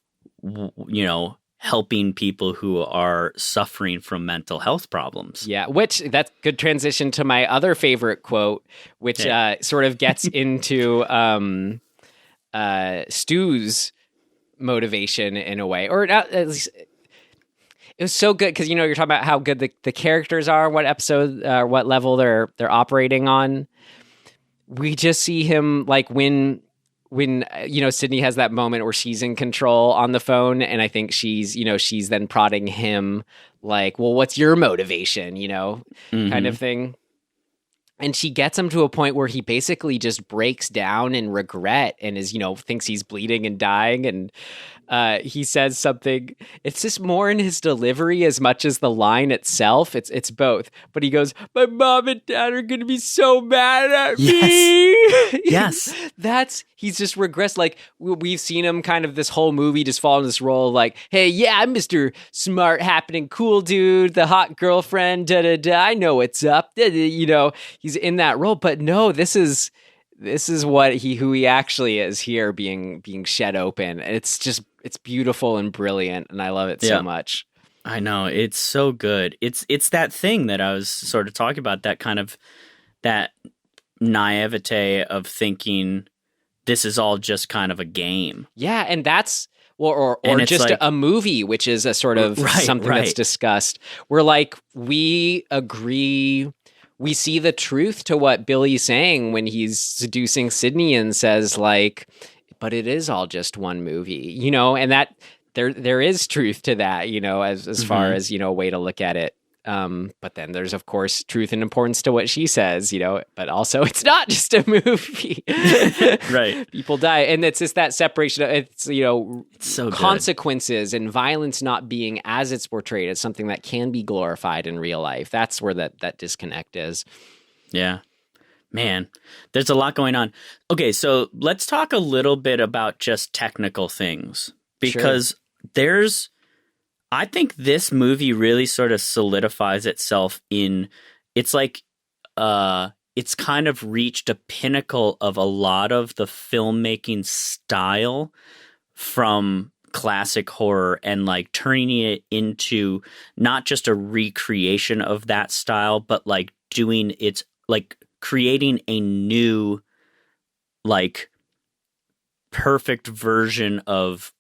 helping people who are suffering from mental health problems. Yeah, which that's good transition to my other favorite quote, which sort of gets into Stu's motivation in a way, or not, at least. It was so good because, you're talking about how good the characters are, what episode, what level they're operating on. We just see him like when Sydney has that moment where she's in control on the phone, and I think she's then prodding him like, well, what's your motivation, kind of thing. And she gets him to a point where he basically just breaks down in regret and is, thinks he's bleeding and dying. And he says something, it's just more in his delivery as much as the line itself. It's both. But he goes, my mom and dad are going to be so mad at me. Yes. He's just regressed. Like, we've seen him kind of this whole movie just fall in this role of like, hey, yeah, I'm Mr. Smart, happening, cool dude, the hot girlfriend, da-da-da, I know what's up. He's in that role. But no, this is what who he actually is here being shed open. And it's beautiful and brilliant, and I love it so much. I know, it's so good. It's that thing that I was sort of talking about, that kind of that naivete of thinking this is all just kind of a game. Yeah, and that's or just like, a movie, which is a sort of something that's discussed. We're like, we agree, we see the truth to what Billy's saying when he's seducing Sydney and says like, but it is all just one movie, you know, and that there is truth to that, you know, as far as, you know, a way to look at it. But then there's, of course, truth and importance to what she says, you know, but also it's not just a movie. Right. People die. And it's just that separation. It's, you know, it's so consequences and violence not being as it's portrayed as something that can be glorified in real life. That's where that disconnect is. Yeah. Man, there's a lot going on. Okay, so let's talk a little bit about just technical things. Because I think this movie really sort of solidifies itself in, it's like, it's kind of reached a pinnacle of a lot of the filmmaking style from classic horror and like turning it into not just a recreation of that style, but like doing it's like creating a new, like perfect version of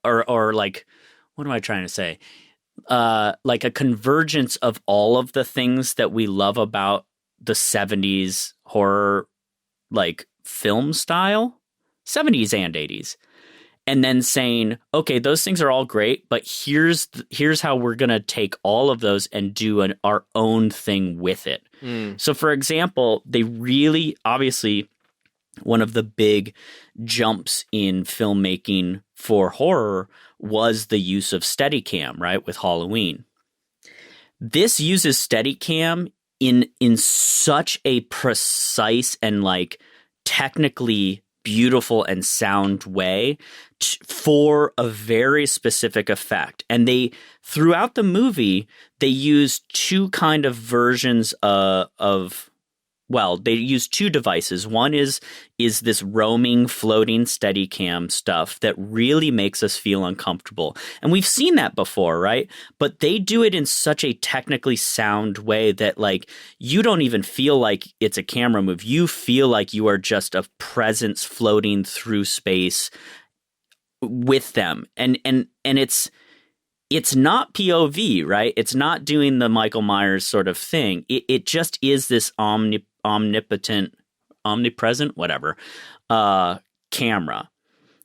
or like, what am I trying to say? Like a convergence of all of the things that we love about the 70s horror, like film style, 70s and 80s. And then saying, okay, those things are all great, but here's how we're going to take all of those and do our own thing with it. So for example, they really, obviously, one of the big jumps in filmmaking for horror was the use of Steadicam, right, with Halloween. This uses Steadicam in such a precise and like technically beautiful and sound way for a very specific effect. And they, throughout the movie, they use two kind of versions they use two devices. One is this roaming, floating Steadicam stuff that really makes us feel uncomfortable. And we've seen that before, right? But they do it in such a technically sound way that, like, you don't even feel like it's a camera move. You feel like you are just a presence floating through space with them. And it's not POV, right? It's not doing the Michael Myers sort of thing. It just is this omnipresent, whatever, camera.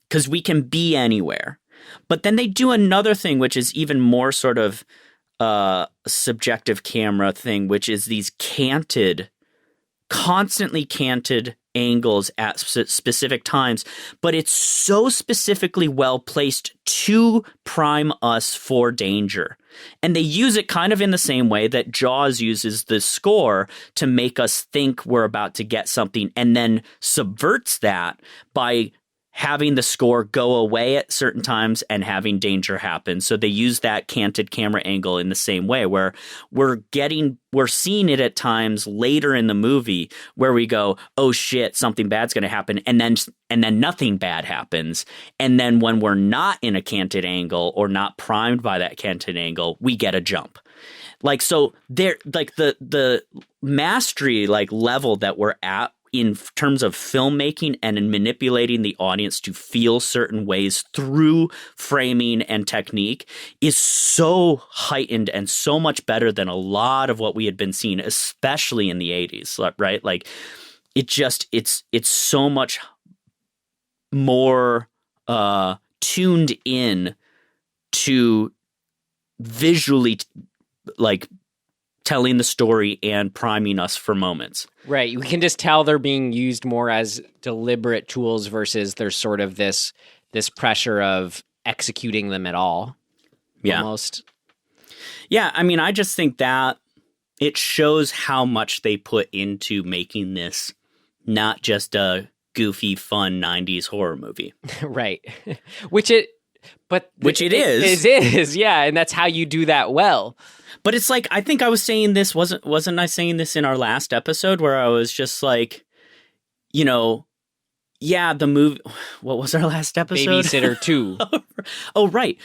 Because we can be anywhere. But then they do another thing, which is even more sort of subjective camera thing, which is these constantly canted angles at specific times, but it's so specifically well placed to prime us for danger. And they use it kind of in the same way that Jaws uses the score to make us think we're about to get something, and then subverts that by having the score go away at certain times and having danger happen. So they use that canted camera angle in the same way, where we're seeing it at times later in the movie where we go, oh shit, something bad's going to happen. And then nothing bad happens. And then when we're not in a canted angle or not primed by that canted angle, we get a jump. Like, so there, like the mastery, like level that we're at in terms of filmmaking and in manipulating the audience to feel certain ways through framing and technique is so heightened and so much better than a lot of what we had been seeing, especially in the 80s, right? Like it's so much more tuned in to visually like telling the story and priming us for moments. Right. We can just tell they're being used more as deliberate tools versus there's sort of this pressure of executing them at all. Yeah. Almost. Yeah. I mean, I just think that it shows how much they put into making this not just a goofy, fun 90s horror movie. Right. Which it is. Yeah. And that's how you do that well. But it's like, I think I was saying this, wasn't I saying this in our last episode where I was just like, you know, yeah, the movie, what was our last episode? Babysitter 2. Oh, right.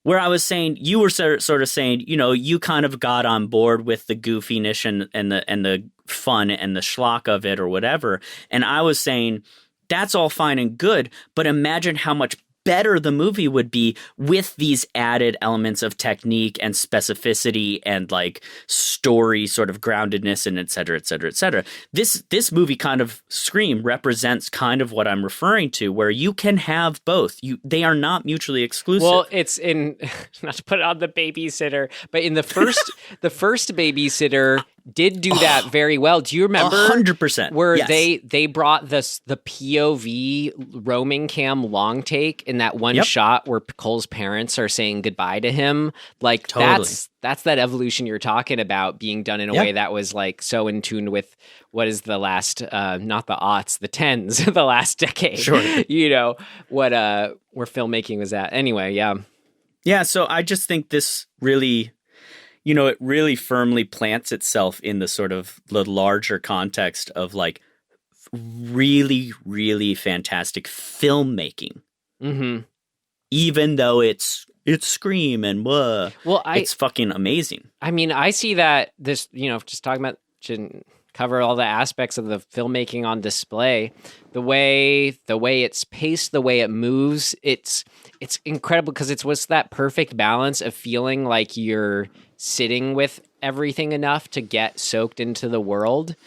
where I was saying, you were sort of saying, you know, you kind of got on board with the goofiness and the fun and the schlock of it or whatever. And I was saying, that's all fine and good, but imagine how much better the movie would be with these added elements of technique and specificity and like story sort of groundedness and et cetera, et cetera, et cetera. This movie kind of Scream represents kind of what I'm referring to, where you can have both. They are not mutually exclusive. Well, it's in, not to put it on the babysitter, but in the first babysitter did do that very well. Do you remember 100%. where Yes. they brought the POV roaming cam long take in that one shot where Cole's parents are saying goodbye to him? Like Totally. that's that evolution you're talking about being done in a way that was like so in tune with what is the last not the aughts, the tens, the last decade. Sure. You know, what where filmmaking was at. Anyway, yeah. Yeah, so I just think this really, you know, it really firmly plants itself in the sort of the larger context of like really, really fantastic filmmaking. Mm-hmm. Even though it's Scream and it's fucking amazing. I mean, I see that this, you know, just talking about, shouldn't cover all the aspects of the filmmaking on display. The way it's paced, the way it moves, it's incredible because it's what's that perfect balance of feeling like you're sitting with everything enough to get soaked into the world,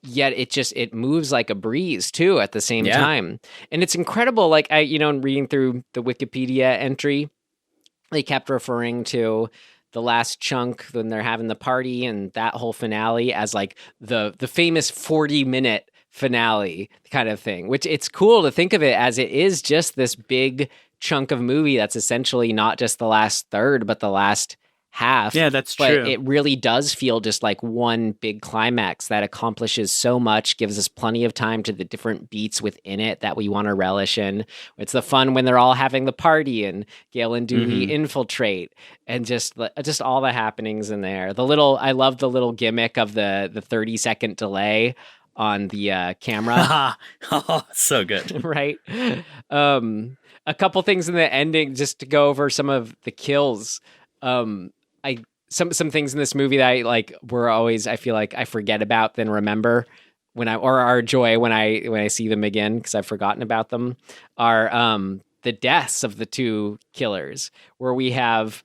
yet it moves like a breeze too at the same time. And it's incredible. Like in reading through the Wikipedia entry, they kept referring to the last chunk when they're having the party and that whole finale as like the famous 40-minute finale kind of thing, which it's cool to think of it as it is just this big chunk of movie that's essentially not just the last third, but the last half. Yeah, that's but true. It really does feel just like one big climax that accomplishes so much, gives us plenty of time to the different beats within it that we want to relish in. It's the fun when they're all having the party and Gail and Dewey infiltrate and just all the happenings in there. I love the little gimmick of the 30-second delay on the camera. Oh, so good. Right? A couple things in the ending, just to go over some of the kills. Some things in this movie that I feel like I forget about then remember or are joy when I see them again because I've forgotten about them, are the deaths of the two killers, where we have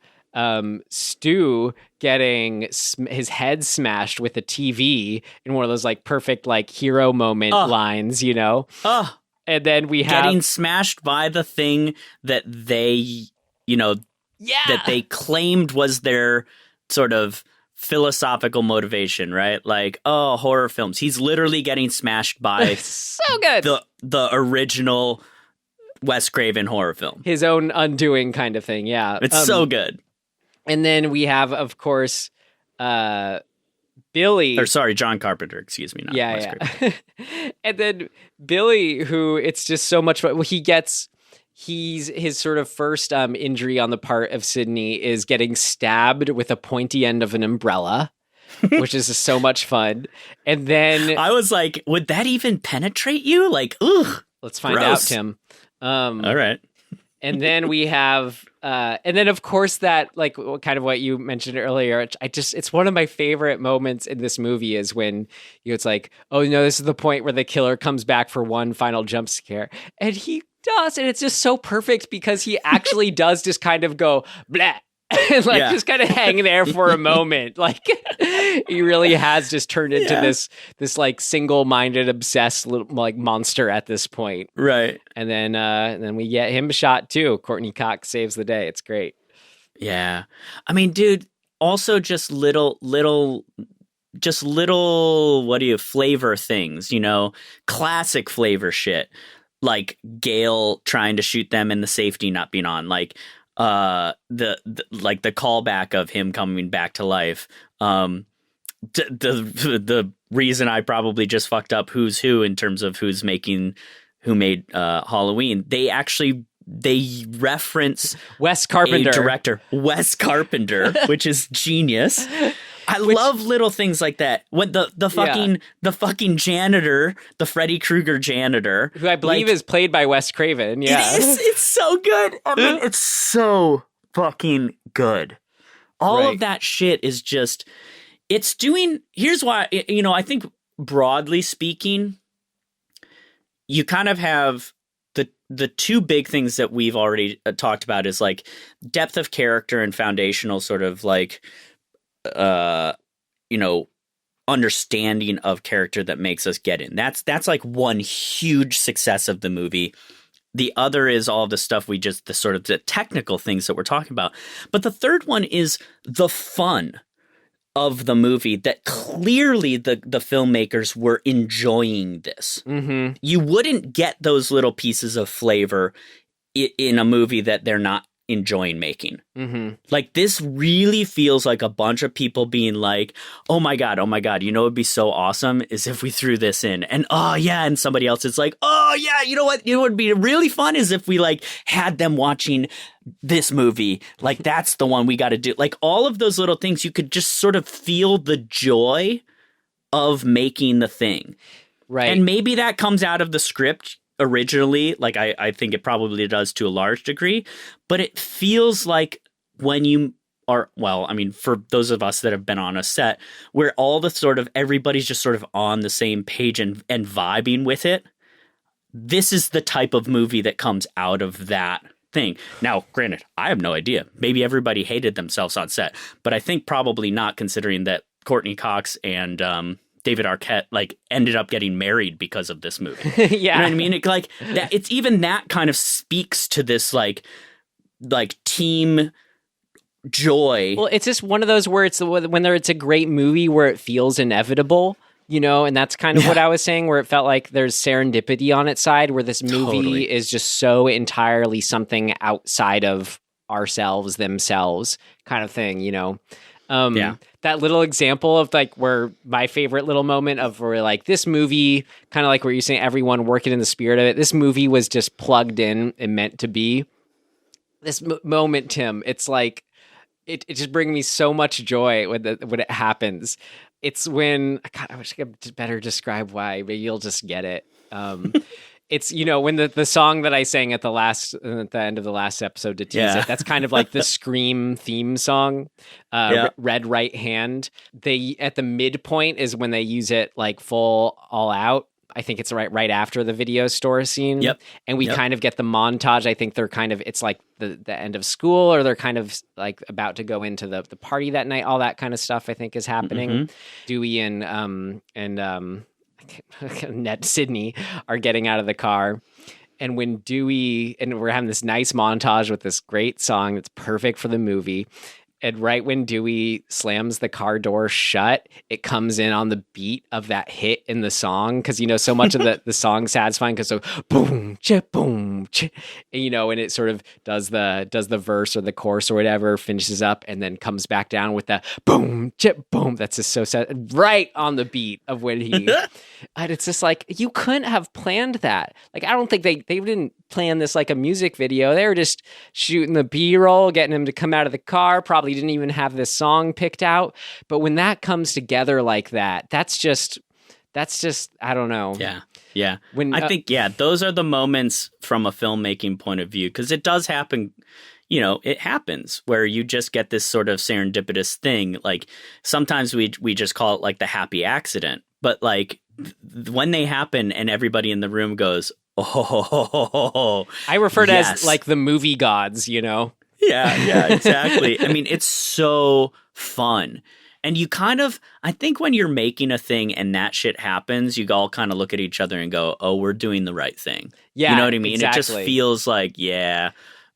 Stu getting his head smashed with a TV in one of those like perfect like hero moment lines, you know. And then we have getting smashed by the thing that they, you know, that they claimed was their sort of philosophical motivation, right? Like, horror films. He's literally getting smashed by so good. The original Wes Craven horror film. His own undoing kind of thing, yeah. It's so good. And then we have, of course, Billy. Or sorry, John Carpenter, excuse me. Not Wes Craven. And then Billy, who it's just so much fun. Well, his sort of first injury on the part of Sydney is getting stabbed with a pointy end of an umbrella, which is so much fun. And then I was like, would that even penetrate you? Like, ugh. Let's find out, Tim. All right. And then we have, and then of course that like kind of what you mentioned earlier. It's one of my favorite moments in this movie is when it's like, oh no, this is the point where the killer comes back for one final jump scare, and he does, and it's just so perfect because he actually does just kind of go blah and just kind of hang there for a moment. Like he really has just turned into this like single-minded, obsessed little like monster at this point, right? And then we get him shot too. Courtney Cox saves the day. It's great. Yeah, I mean, dude. Also, just little flavor things, you know, classic flavor shit. Like Gail trying to shoot them and the safety not being on, like the callback of him coming back to life. The reason I probably just fucked up who's who in terms of who made Halloween. They reference Wes Carpenter, director Wes Carpenter, which is genius. I love little things like that. When the fucking janitor, the Freddy Krueger janitor, who I believe is played by Wes Craven. Yeah, it's so good. I mean, it's so fucking good. All Right. of that shit is just, it's doing, here's why, you know, I think broadly speaking, you kind of have the two big things that we've already talked about is like depth of character and foundational sort of like, you know, understanding of character that makes us get in. That's like one huge success of the movie. The other is all the stuff the sort of the technical things that we're talking about. But the third one is the fun of the movie, that clearly the filmmakers were enjoying this. Mm-hmm. You wouldn't get those little pieces of flavor in a movie that they're not enjoying making. Mm-hmm. Like, this really feels like a bunch of people being like, oh my God, you know what would be so awesome is if we threw this in. And oh yeah, and somebody else is like, oh yeah, you know what would be really fun is if we like had them watching this movie. Like, that's the one we got to do. Like, all of those little things, you could just sort of feel the joy of making the thing. Right. And maybe that comes out of the script originally, like I think it probably does to a large degree, but it feels like when you are, well, I mean, for those of us that have been on a set where all the sort of everybody's just sort of on the same page and vibing with it, this is the type of movie that comes out of that thing. Now, granted, I have no idea. Maybe everybody hated themselves on set, but I think probably not, considering that Courtney Cox and David Arquette like ended up getting married because of this movie. Yeah. You know what I mean? It, like, that, it's even that kind of speaks to this like team joy. Well, it's just one of those where it's a great movie where it feels inevitable, you know, and that's kind of what I was saying, where it felt like there's serendipity on its side, where this movie is just so entirely something outside of ourselves, themselves kind of thing, you know. That little example of like where my favorite little moment of where like this movie, kind of like where you're saying everyone working in the spirit of it, this movie was just plugged in and meant to be. This moment, Tim, it's like it just brings me so much joy when it happens. It's when, God, I wish I could better describe why, but you'll just get it. It's, you know, when the song that I sang at the end of the last episode to tease it, that's kind of like the Scream theme song, Red Right Hand. They, at the midpoint is when they use it like full all out. I think it's right after the video store scene. Yep. And we kind of get the montage. I think they're kind of, it's like the end of school, or they're kind of like about to go into the party that night. All that kind of stuff I think is happening. Mm-hmm. Dewey and Ned Sydney are getting out of the car, and when Dewey, and we're having this nice montage with this great song that's perfect for the movie, and right when Dewey slams the car door shut, it comes in on the beat of that hit in the song, because you know so much of the song satisfying, because so boom chip boom chip, and you know, and it sort of does the verse or the chorus or whatever, finishes up, and then comes back down with that boom chip boom. That's just so sad, right on the beat of when he and it's just like, you couldn't have planned that. Like, I don't think they didn't plan this like a music video. They were just shooting the B-roll, getting him to come out of the car, probably didn't even have this song picked out. But when that comes together like that, that's just I don't know. Yeah. When I think those are the moments from a filmmaking point of view, because it does happen. You know, it happens where you just get this sort of serendipitous thing. Like, sometimes we just call it like the happy accident, but like when they happen and everybody in the room goes, oh, I refer to as like the movie gods, you know? Yeah, exactly. I mean, it's so fun. And you kind of, I think when you're making a thing and that shit happens, you all kind of look at each other and go, oh, we're doing the right thing. Yeah, you know what I mean? Exactly. It just feels like,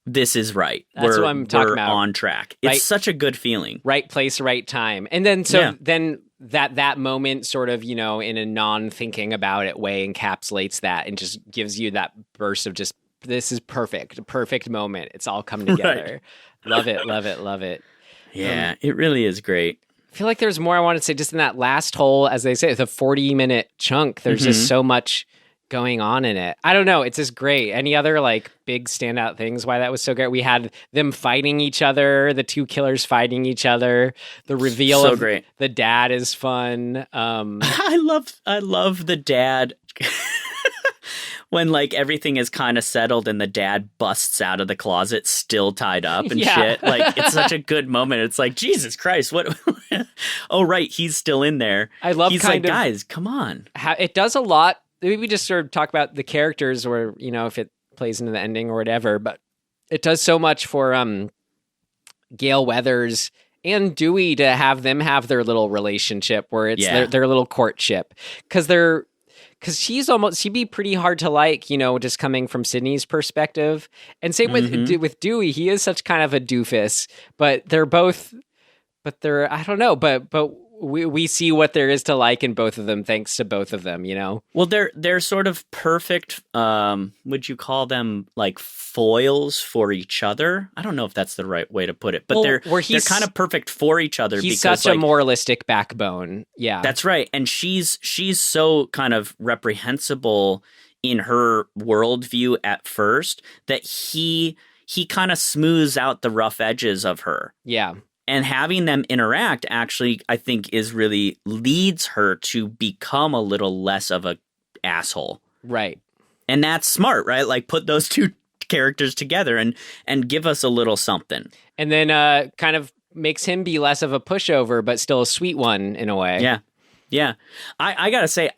this is right. That's what I'm talking about. We're on track. It's such a good feeling. Right place, right time. And then, then that moment sort of, you know, in a non-thinking about it way encapsulates that and just gives you that burst of just, this is perfect, a perfect moment. It's all come together. Right. Love it. Yeah, it really is great. I feel like there's more I want to say just in that last whole, as they say, the 40-minute chunk. There's just so much going on in it. I don't know. It's just great. Any other like big standout things why that was so great? We had them fighting each other, the two killers fighting each other. The reveal of great. The dad is fun. I love the dad. when like everything is kind of settled and the dad busts out of the closet still tied up and shit. Like it's such a good moment. It's like, Jesus Christ, what? Oh, right. He's still in there. I love he's like, guys, come on. It does a lot. Maybe we just sort of talk about the characters or, you know, if it plays into the ending or whatever, but it does so much for Gale Weathers and Dewey to have them have their little relationship where it's their little courtship. Because she'd be pretty hard to like, you know, just coming from Sydney's perspective. And same with Dewey, he is such kind of a doofus, but I don't know, but we see what there is to like in both of them thanks to both of them, you know? Well, they're sort of perfect, would you call them like foils for each other? I don't know if that's the right way to put it, but they're kind of perfect for each other. He's because, such a moralistic backbone. Yeah. That's right. And she's so kind of reprehensible in her worldview at first that he kind of smooths out the rough edges of her. Yeah. And having them interact actually, I think, leads her to become a little less of a asshole. Right. And that's smart, right? Like put those two characters together and give us a little something. And then kind of makes him be less of a pushover, but still a sweet one in a way. Yeah. Yeah. I gotta say,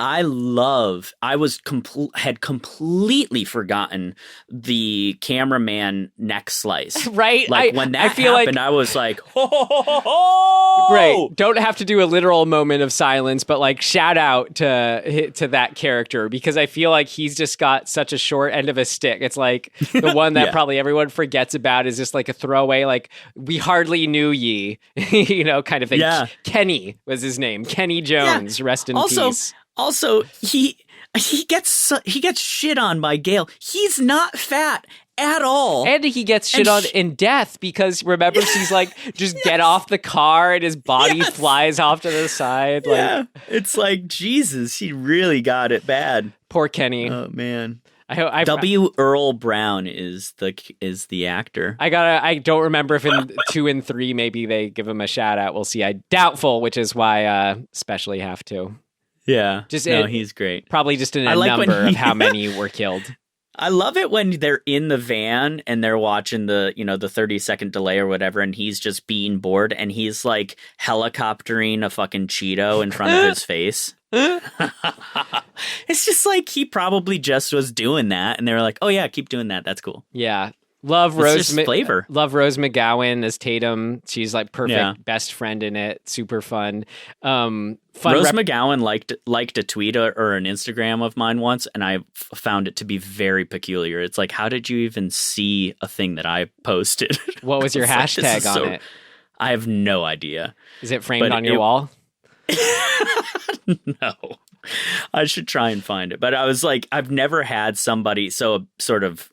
had completely forgotten the cameraman neck slice. Right? Like when that happened, I was like, ho, ho, ho, ho, ho! Right. Don't have to do a literal moment of silence, but like shout out to that character because I feel like he's just got such a short end of a stick. It's like the one that probably everyone forgets about is just like a throwaway, like we hardly knew ye, you know, kind of thing. Yeah. Kenny was his name. Kenny Jones. Rest in peace. Also, he gets shit on by Gale. He's not fat at all, and he gets shit on in death because remember she's like, just get off the car, and his body flies off to the side. Yeah, it's like Jesus, he really got it bad. Poor Kenny. Oh man. Earl Brown is the actor. I don't remember if in 2 and 3 maybe they give him a shout out. We'll see. I doubtful, which is why especially have to. Yeah. He's great. Probably just in a number of how many were killed. I love it when they're in the van and they're watching the 30-second delay or whatever, and he's just being bored and he's like helicoptering a fucking Cheeto in front of his face. It's just like he probably just was doing that and they were like, oh yeah, keep doing that, that's cool. Yeah. Love Rose flavor. Love Rose McGowan as Tatum. She's like perfect best friend in it. Super fun. Rose McGowan liked a tweet or an Instagram of mine once, and I found it to be very peculiar. It's like, how did you even see a thing that I posted? What was your hashtag on it? I have no idea. Is it framed on your wall? No. I should try and find it. But I was like, I've never had somebody so sort of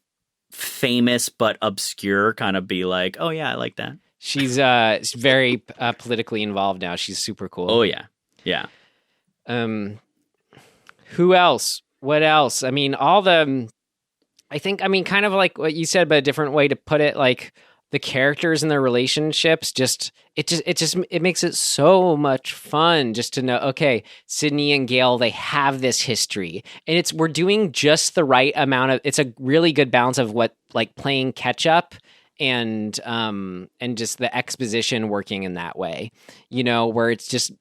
famous but obscure kind of be like, oh yeah, I like that. She's very politically involved now. She's super cool. Oh yeah. Yeah. Who else? What else? I mean, kind of like what you said, but a different way to put it, like the characters and their relationships, it makes it so much fun just to know, okay, Sydney and Gale, they have this history and we're doing just the right amount of, it's a really good balance of what, like playing catch up and just the exposition working in that way, you know, where it's just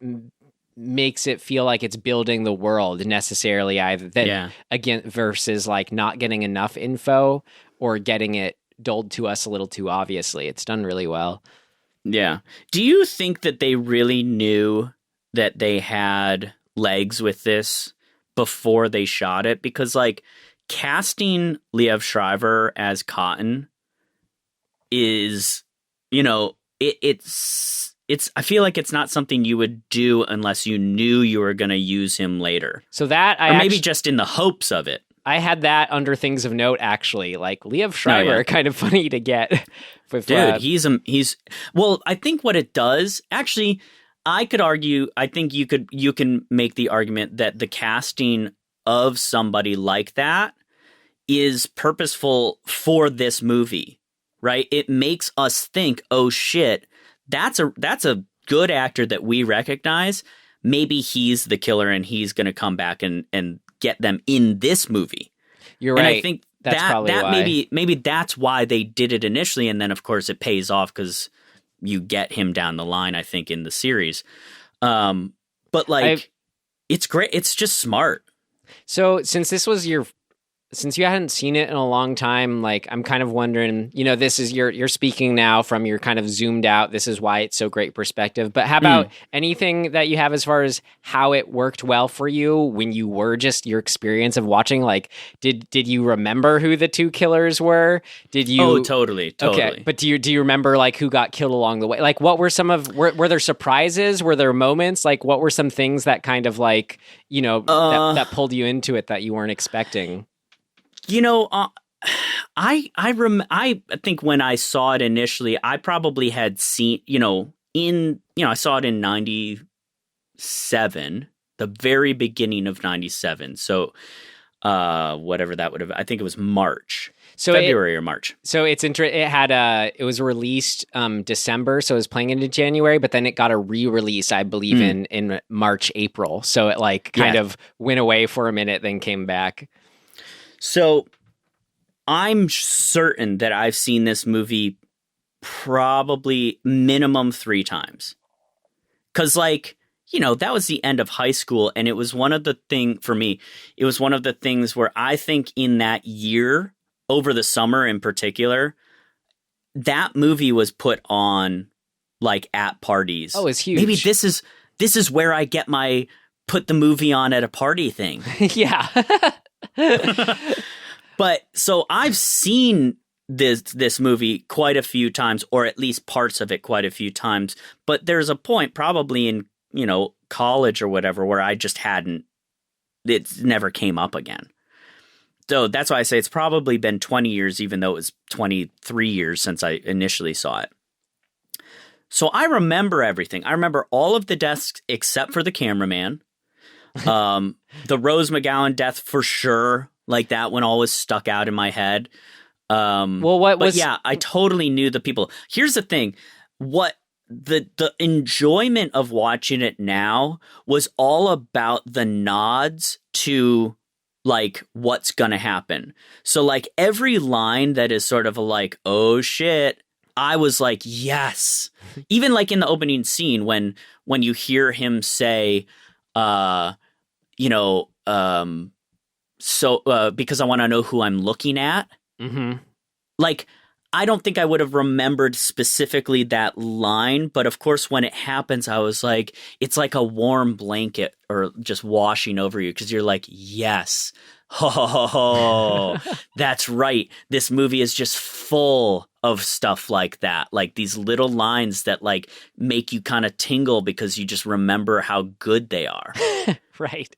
makes it feel like it's building the world necessarily again, versus like not getting enough info or getting it doled to us a little too obviously. It's done really well. Yeah. Do you think that they really knew that they had legs with this before they shot it? Because like casting Liev Schreiber as Cotton is, you know, it's I feel like it's not something you would do unless you knew you were going to use him later. So that maybe just in the hopes of it. I had that under things of note, actually. Like Liev Schreiber, kind of funny to get. Dude, he's well, I think what it does, actually, I could argue, I think you can make the argument that the casting of somebody like that is purposeful for this movie, right? It makes us think, oh shit, that's a good actor that we recognize. Maybe he's the killer and he's going to come back and get them in this movie. You're right. And I think that's probably that why. maybe that's why they did it initially, and then of course it pays off because you get him down the line, I think, in the series. But like, it's great. It's just smart. So since since you hadn't seen it in a long time, like I'm kind of wondering, this is you're speaking now from your kind of zoomed out. This is why it's so great perspective. But how about anything that you have as far as how it worked well for you when you were just your experience of watching? Like, did you remember who the two killers were? Did you? Oh, totally. Okay, but do you remember like who got killed along the way? Like, what were were there surprises? Were there moments? Like, what were some things that kind of like that pulled you into it that you weren't expecting? I think when I saw it initially, I probably had seen, I saw it in 97, the very beginning of 97. So, whatever that would have, I think it was March. So February or March. So it was released December, so it was playing into January, but then it got a re-release, I believe, in March, April. So it like kind of went away for a minute, then came back. So I'm certain that I've seen this movie probably minimum 3 times. Because that was the end of high school, and it was one of the things where I think in that year, over the summer in particular, that movie was put on like at parties. Oh, it's huge. Maybe this is where I get my put the movie on at a party thing. Yeah. But so I've seen this movie quite a few times, or at least parts of it quite a few times. But there's a point probably in, college or whatever where I just it never came up again. So that's why I say it's probably been 20 years, even though it was 23 years since I initially saw it. So I remember everything. I remember all of the deaths except for the cameraman. The Rose McGowan death for sure. Like that one always stuck out in my head. I totally knew the people. Here's the thing. What the enjoyment of watching it now was all about the nods to like what's going to happen. So like every line that is sort of like, oh shit, I was like, yes. Even like in the opening scene when you hear him say, because I want to know who I'm looking at. Mm-hmm. Like, I don't think I would have remembered specifically that line, but of course, when it happens, I was like, it's like a warm blanket or just washing over you because you're like, yes, that's right. This movie is just full of stuff like that, like these little lines that like make you kind of tingle because you just remember how good they are. Right.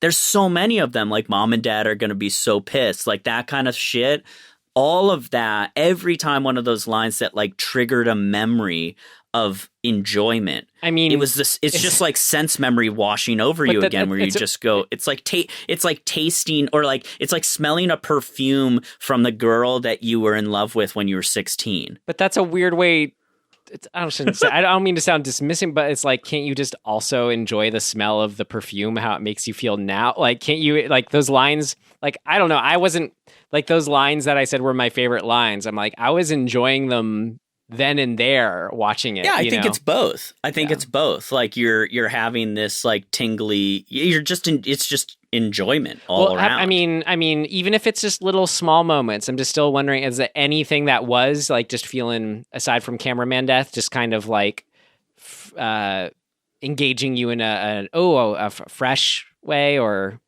There's so many of them, like mom and dad are going to be so pissed, like that kind of shit. All of that, every time one of those lines that like triggered a memory of enjoyment. I mean, it's just like sense memory washing over you again, where you just go, it's like tasting, or like, it's like smelling a perfume from the girl that you were in love with when you were 16. But that's a weird way. I don't mean to sound dismissing, but it's like, can't you just also enjoy the smell of the perfume, how it makes you feel now? Like, can't you, like those lines, like, I don't know. I wasn't like those lines that I said were my favorite lines. I'm like, I was enjoying them then and there watching it. Yeah, I think it's both. I think it's both. Like you're having this like tingly, it's just enjoyment all around. I mean, even if it's just little small moments, I'm just still wondering, is there anything that was like just feeling, aside from cameraman death, just kind of like engaging you in a fresh way? Or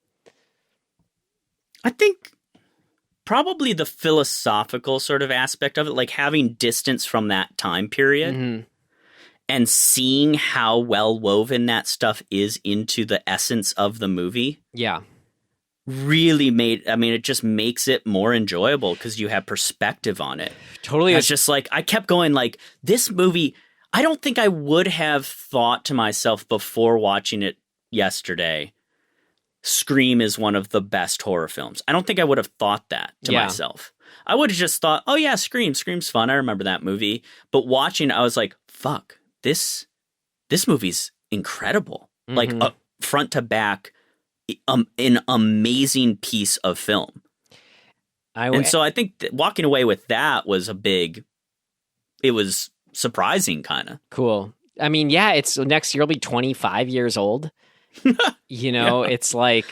I think probably the philosophical sort of aspect of it, like having distance from that time period and seeing how well woven that stuff is into the essence of the movie. Yeah. Really it just makes it more enjoyable because you have perspective on it. Totally. It's just like, I kept going like, this movie, I don't think I would have thought to myself before watching it yesterday, Scream is one of the best horror films. I don't think I would have thought that to myself. I would have just thought, oh yeah, Scream's fun. I remember that movie. But watching, I was like, fuck, this movie's incredible. Like front to back, an amazing piece of film. And so I think walking away with that was it was surprising, kind of. Cool. I mean, yeah, it's next year will be 25 years old. You know, it's like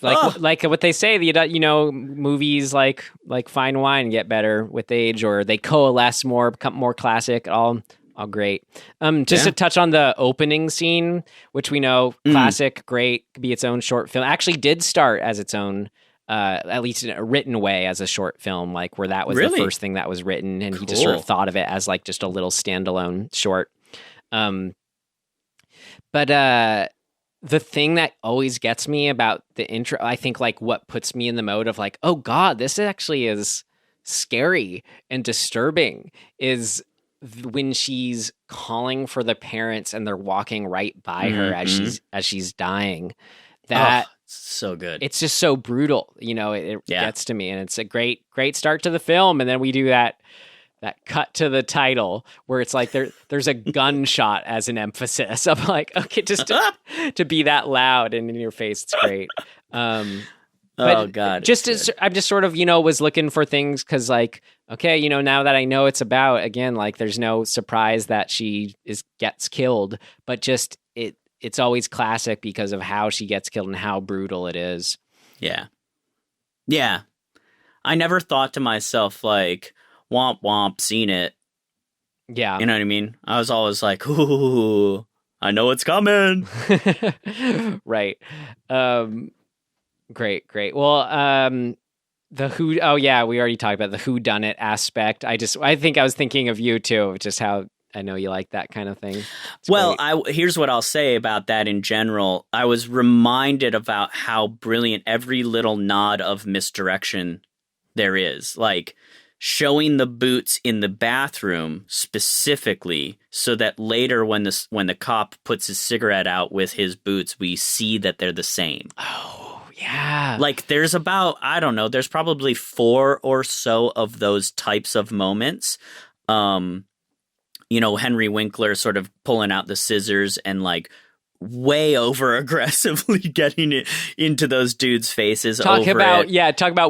like what they say, you know, movies like fine wine get better with age, or they coalesce more, become more classic, all great. Just to touch on the opening scene, which we know classic, great, could be its own short film. Actually did start as its own at least in a written way as a short film, like where that was the first thing that was written, and he just sort of thought of it as like just a little standalone short. But the thing that always gets me about the intro, I think like what puts me in the mode of like, oh God, this actually is scary and disturbing, is when she's calling for the parents and they're walking right by her as she's dying. That so good. It's just so brutal, you know. It gets to me, and it's a great start to the film. And then we do that cut to the title where it's like there's a gunshot as an emphasis. I'm like, okay, just to be that loud and in your face, it's great. Oh God! I'm just sort of, you know, was looking for things because, like, okay, you know, now that I know it's about, again, like, there's no surprise that she gets killed, but just it's always classic because of how she gets killed and how brutal it is. Yeah. I never thought to myself like, womp womp, seen it. Yeah, you know what I mean. I was always like, ooh, I know it's coming. Right. Great. Well, the who. Oh yeah, we already talked about the whodunit aspect. I think I was thinking of you too, just how I know you like that kind of thing. Here's what I'll say about that in general. I was reminded about how brilliant every little nod of misdirection there is, like showing the boots in the bathroom specifically, so that later when the cop puts his cigarette out with his boots, we see that they're the same. Oh, yeah. Like there's there's probably 4 or so of those types of moments. You know, Henry Winkler sort of pulling out the scissors and like way over aggressively getting it into those dudes' faces. Talk about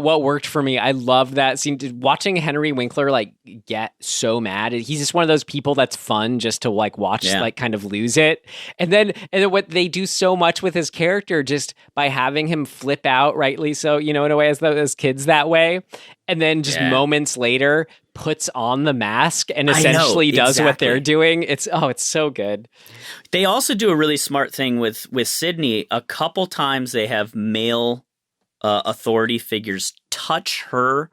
what worked for me. I love that scene. Watching Henry Winkler like get so mad. He's just one of those people that's fun just to like watch, like kind of lose it. And then what they do so much with his character, just by having him flip out, rightly so, you know, in a way as kids that way. And then just moments later puts on the mask and essentially does what they're doing. It's so good. They also do a really smart thing with Sydney. A couple times they have male authority figures touch her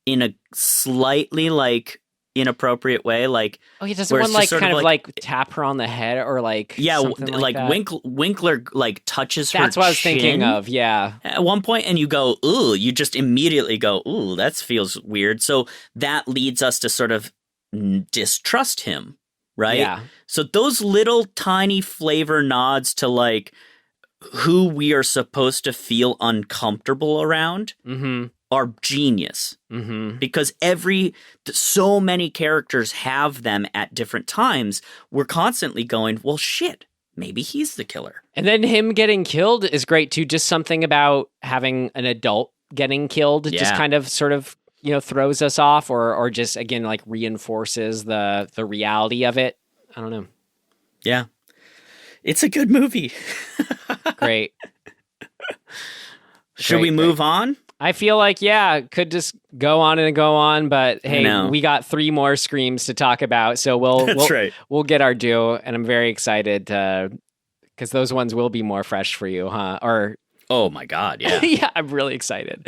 in a slightly like inappropriate way, like he doesn't one like kind of like tap her on the head or like like Winkler like touches her. That's what I was thinking of. Yeah, at one point, and you go, ooh, you just immediately go, ooh, that feels weird. So that leads us to sort of distrust him, right? Yeah. So those little tiny flavor nods to like who we are supposed to feel uncomfortable around are genius, because so many characters have them at different times. We're constantly going, well, shit, maybe he's the killer. And then him getting killed is great too. Just something about having an adult getting killed just kind of sort of, you know, throws us off or just, again, like reinforces the reality of it. I don't know. Yeah. It's a good movie. Great. Should we move on? I feel like, could just go on, but hey, we got 3 more Screams to talk about, so we'll get our due, and I'm very excited because those ones will be more fresh for you, huh? Or oh my God, yeah. Yeah, I'm really excited.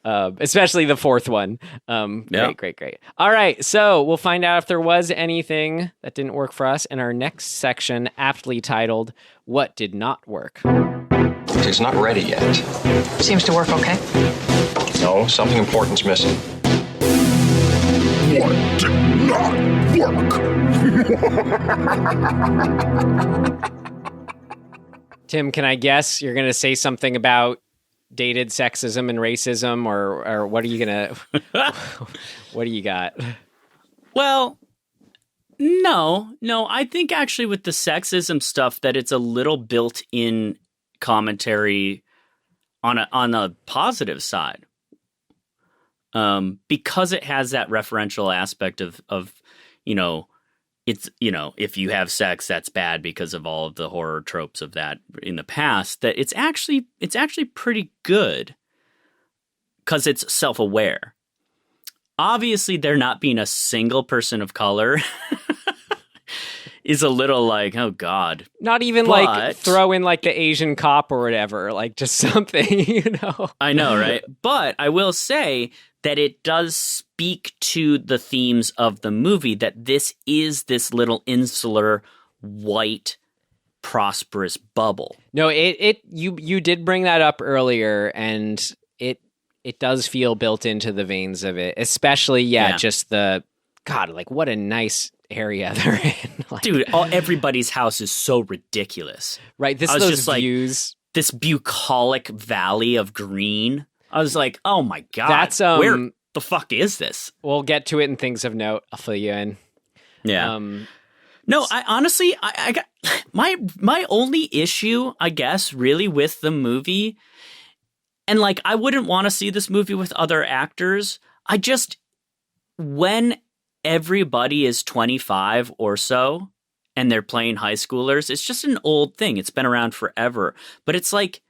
Especially the 4th one. Great. All right, so we'll find out if there was anything that didn't work for us in our next section, aptly titled, What Did Not Work? It's not ready yet. Seems to work okay. No, something important's missing. What did not work? Tim, can I guess you're going to say something about dated sexism and racism, or what are you going to... What do you got? Well, no. I think actually with the sexism stuff that it's a little built in commentary on a positive side. Because it has that referential aspect of it's, if you have sex, that's bad because of all of the horror tropes of that in the past, that it's actually pretty good because it's self-aware. Obviously, there not being a single person of color is a little like, oh God. Not even like throw in like the Asian cop or whatever, like just something, I know, right? But I will say that it does speak to the themes of the movie, that this is this little insular, white, prosperous bubble. No, you did bring that up earlier, and it does feel built into the veins of it, especially, just the, God, like what a nice area they're in. Like, dude, everybody's house is so ridiculous. Right, this is those views. Like, this bucolic valley of green. I was like, oh my God, that's where the fuck is this? We'll get to it in things of note. I'll fill you in. Yeah. No, I honestly, I got my only issue, I guess, really with the movie, and like, I wouldn't want to see this movie with other actors. When everybody is 25 or so and they're playing high schoolers, it's just an old thing. It's been around forever. But it's like,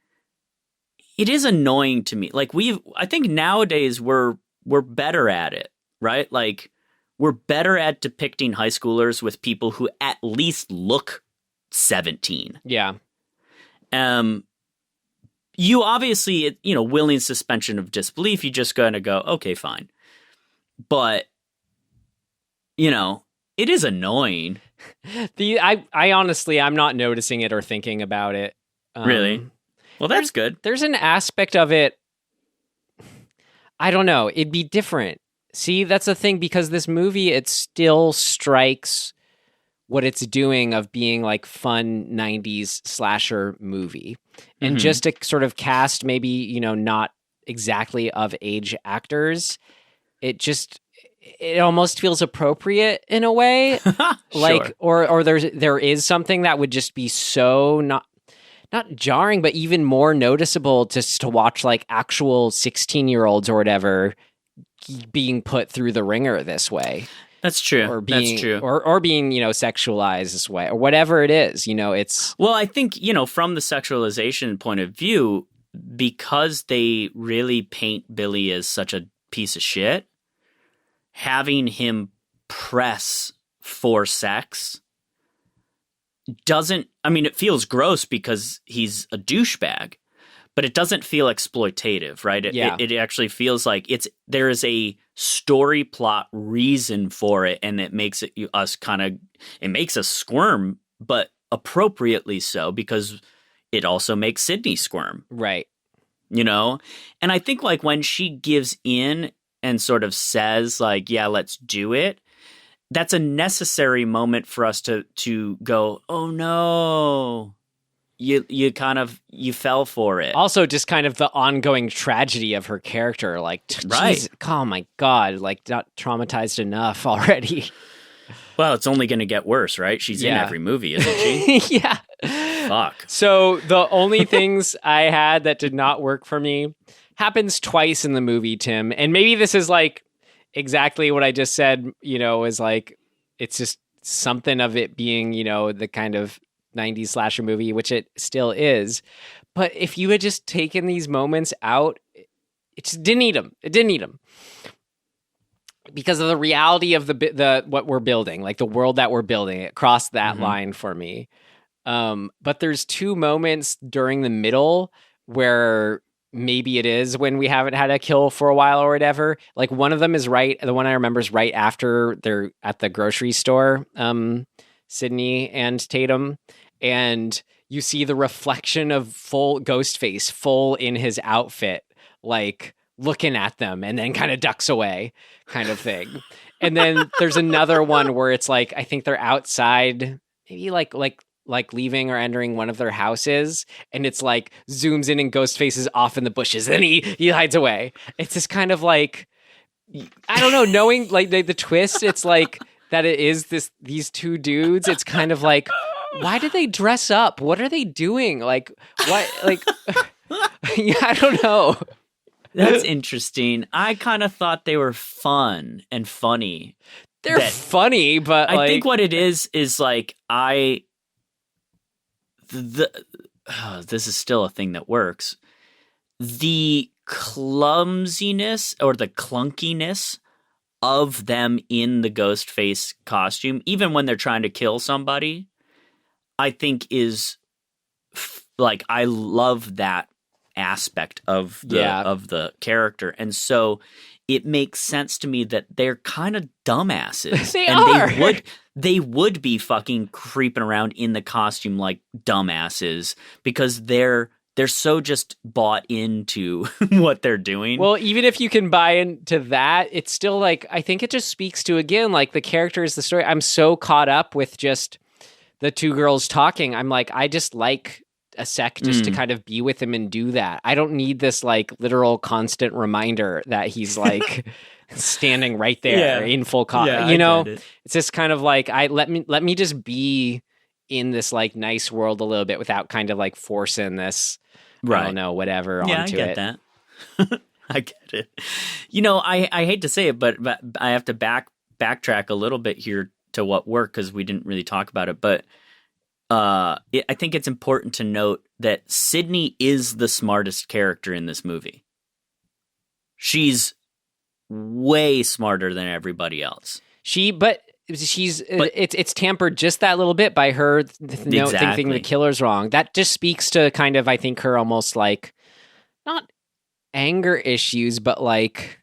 it is annoying to me. Like, I think nowadays we're better at it, right? Like, we're better at depicting high schoolers with people who at least look 17. Yeah. You obviously, willing suspension of disbelief, you just gonna go, okay, fine. But, it is annoying. I honestly, I'm not noticing it or thinking about it. Really? Well, that's good. There's an aspect of it, I don't know, it'd be different. See, that's the thing, because this movie, it still strikes what it's doing of being like fun 90s slasher movie. And just to sort of cast maybe, not exactly of age actors, it almost feels appropriate in a way. Like, sure. or there is something that would just be so not jarring, but even more noticeable just to watch like actual 16-year-olds or whatever being put through the ringer this way. That's true. Or being, That's true. Or being, sexualized this way, or whatever it is, it's... Well, I think, from the sexualization point of view, because they really paint Billy as such a piece of shit, having him press for sex it feels gross because he's a douchebag, but it doesn't feel exploitative, right? It actually feels like there is a story plot reason for it, and it makes it makes us squirm, but appropriately so, because it also makes Sydney squirm. Right. And I think like when she gives in and sort of says like, yeah, let's do it, that's a necessary moment for us to go, oh no, you fell for it. Also, just kind of the ongoing tragedy of her character, like, right. Geez, oh my God, like, not traumatized enough already. Well, it's only going to get worse, right? She's in every movie, isn't she? Yeah. Fuck. So the only things I had that did not work for me happens twice in the movie, Tim. And maybe this is like exactly what I just said, is like, it's just something of it being, the kind of 90s slasher movie, which it still is. But if you had just taken these moments out, it just didn't need them. It didn't need them. Because of the reality of the what we're building, like the world that we're building, it crossed that line for me. But there's two moments during the middle where maybe it is when we haven't had a kill for a while or whatever. Like one of them is the one I remember is right after they're at the grocery store, Sydney and Tatum, and you see the reflection of full Ghostface, full in his outfit, like looking at them, and then kind of ducks away, kind of thing. And then there's another one where it's like, I think they're outside, maybe like leaving or entering one of their houses, and it's like zooms in and Ghostface is off in the bushes, and he hides away. It's just kind of like, I don't know, knowing like the twist, it's like that it is these two dudes. It's kind of like, why did they dress up? What are they doing? Like, what? Like, yeah, I don't know. That's interesting. I kind of thought they were fun and funny. They're funny, but I think what it is like this is still a thing that works. The clumsiness or the clunkiness of them in the ghost face costume, even when they're trying to kill somebody, I think is like, I love that aspect of the character. And so it makes sense to me that they're kind of dumbasses. They would be fucking creeping around in the costume like dumbasses because they're so just bought into what they're doing. Well, even if you can buy into that, it's still like, I think it just speaks to, again, like the characters, the story. I'm so caught up with just the two girls talking. I'm like, I just like a sec just to kind of be with him and do that. I don't need this like literal constant reminder that he's like standing right there in full you know, it's just kind of like, let me just be in this like nice world a little bit without kind of like forcing this, I don't know, whatever onto it. I get that. I get it. You know, I hate to say it, but I have to backtrack a little bit here to what worked because we didn't really talk about it, but I think it's important to note that Sydney is the smartest character in this movie. She's way smarter than everybody else. It's tampered just that little bit by her thinking the killer's wrong. That just speaks to kind of, I think, her almost like, not anger issues, but like,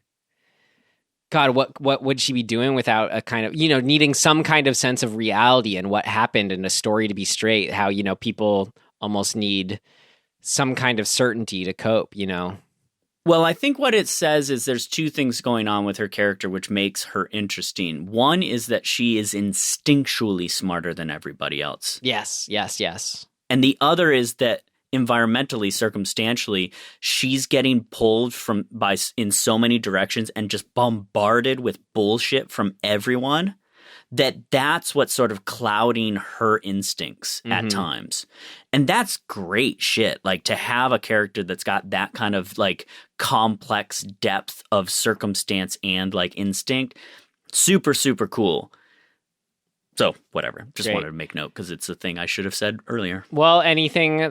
God, what would she be doing without a kind of, you know, needing some kind of sense of reality and what happened and a story to be straight, how, you know, people almost need some kind of certainty to cope, you know? Well, I think what it says is there's two things going on with her character which makes her interesting. One is that she is instinctually smarter than everybody else. Yes. And the other is that environmentally, circumstantially, she's getting pulled in so many directions and just bombarded with bullshit from everyone that's what's sort of clouding her instincts at times. And that's great shit. Like, to have a character that's got that kind of like complex depth of circumstance and like instinct, super, super cool. So whatever, just wanted to make note because it's a thing I should have said earlier. Well, anything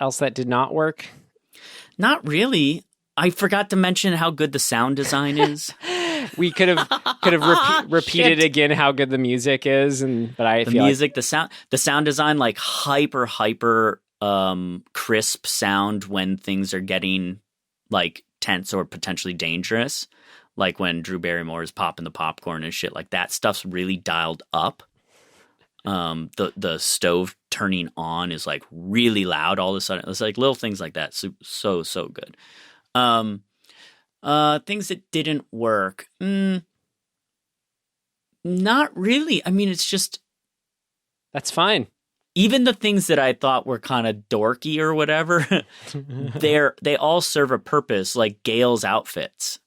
else that did not work? Not really. I forgot to mention how good the sound design is. We could have repeated again how good the music is, but I feel music, the sound design, like hyper crisp sound when things are getting like tense or potentially dangerous, like when Drew Barrymore is popping the popcorn and shit. Like, that stuff's really dialed up. The stove turning on is like really loud all of a sudden. It's like little things like that. So good. Things that didn't work. Not really. I mean, it's just, that's fine. Even the things that I thought were kind of dorky or whatever, they all serve a purpose, like Gail's outfits.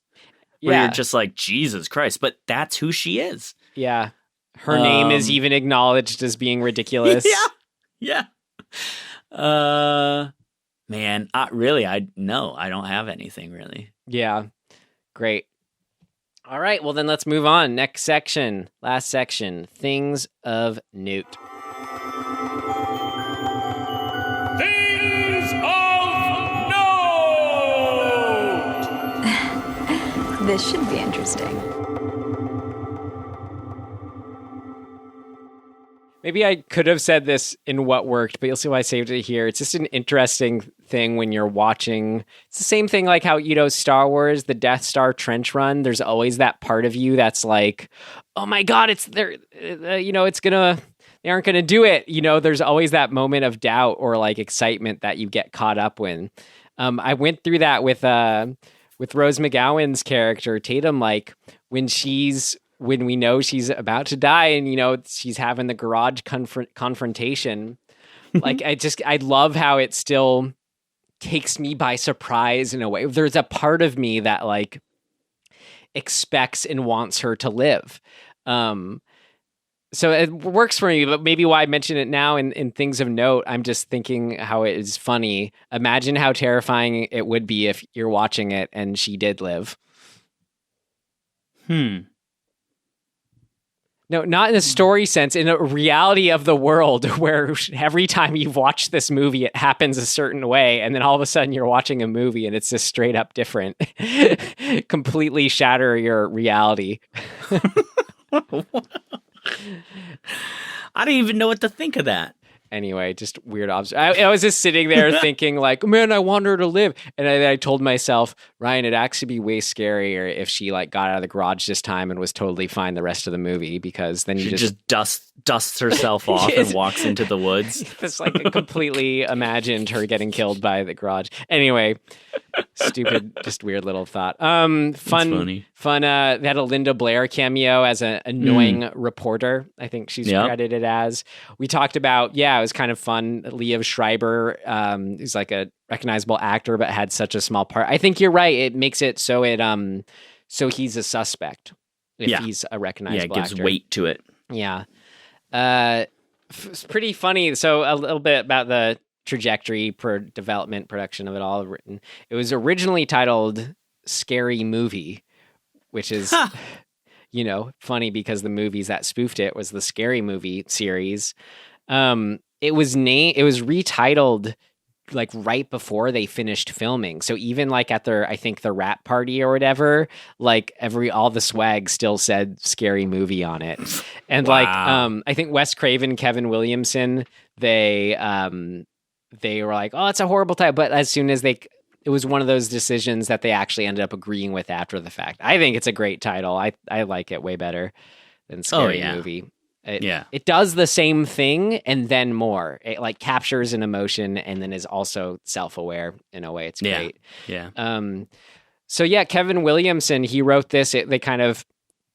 Where you're just like, Jesus Christ, but that's who she is. Yeah. Her name is even acknowledged as being ridiculous. Yeah. Man, I don't have anything really. Yeah. Great. All right. Well, then let's move on. Next section. Last section. Things of note. Things of note! This should be interesting. Maybe I could have said this in what worked, but you'll see why I saved it here. It's just an interesting thing when you're watching. It's the same thing like how, you know, Star Wars, the Death Star trench run, there's always that part of you that's like, oh my God, it's there, you know, they aren't going to do it. You know, there's always that moment of doubt or like excitement that you get caught up in. I went through that with Rose McGowan's character, Tatum, like when we know she's about to die and, you know, she's having the garage confrontation. Like, I love how it still takes me by surprise in a way. There's a part of me that like expects and wants her to live. So it works for me, but maybe why I mention it now in things of note, I'm just thinking how it is funny. Imagine how terrifying it would be if you're watching it and she did live. No, not in a story sense, in a reality of the world where every time you've watched this movie, it happens a certain way. And then all of a sudden you're watching a movie and it's just straight up different. Completely shatter your reality. I don't even know what to think of that. Anyway, just weird observation. I was just sitting there thinking like, man, I want her to live. And I told myself, Ryan, it'd actually be way scarier if she like got out of the garage this time and was totally fine the rest of the movie, because then you just dusts herself off and walks into the woods. It's like I completely imagined her getting killed by the garage. Anyway, stupid, just weird little thought. Fun. They had a Linda Blair cameo as an annoying reporter. I think she's credited as. We talked about, it was kind of fun. Liev Schreiber, who's like a recognizable actor, but had such a small part. I think you're right. It makes it so so he's a suspect if he's a recognizable actor. Yeah, it gives weight to it. Yeah. It's pretty funny. So a little bit about the trajectory, development, production of it all written. It was originally titled Scary Movie, which is, funny because the movies that spoofed it was the Scary Movie series. It was retitled like right before they finished filming. So even like at their wrap party or whatever, like all the swag still said Scary Movie on it. And I think Wes Craven, Kevin Williamson, they were like, oh, it's a horrible title. But as soon as it was one of those decisions that they actually ended up agreeing with after the fact. I think it's a great title. I like it way better than Scary Movie. It does the same thing and then more. It like captures an emotion and then is also self-aware in a way. It's great. So Kevin Williamson, he wrote this. They kind of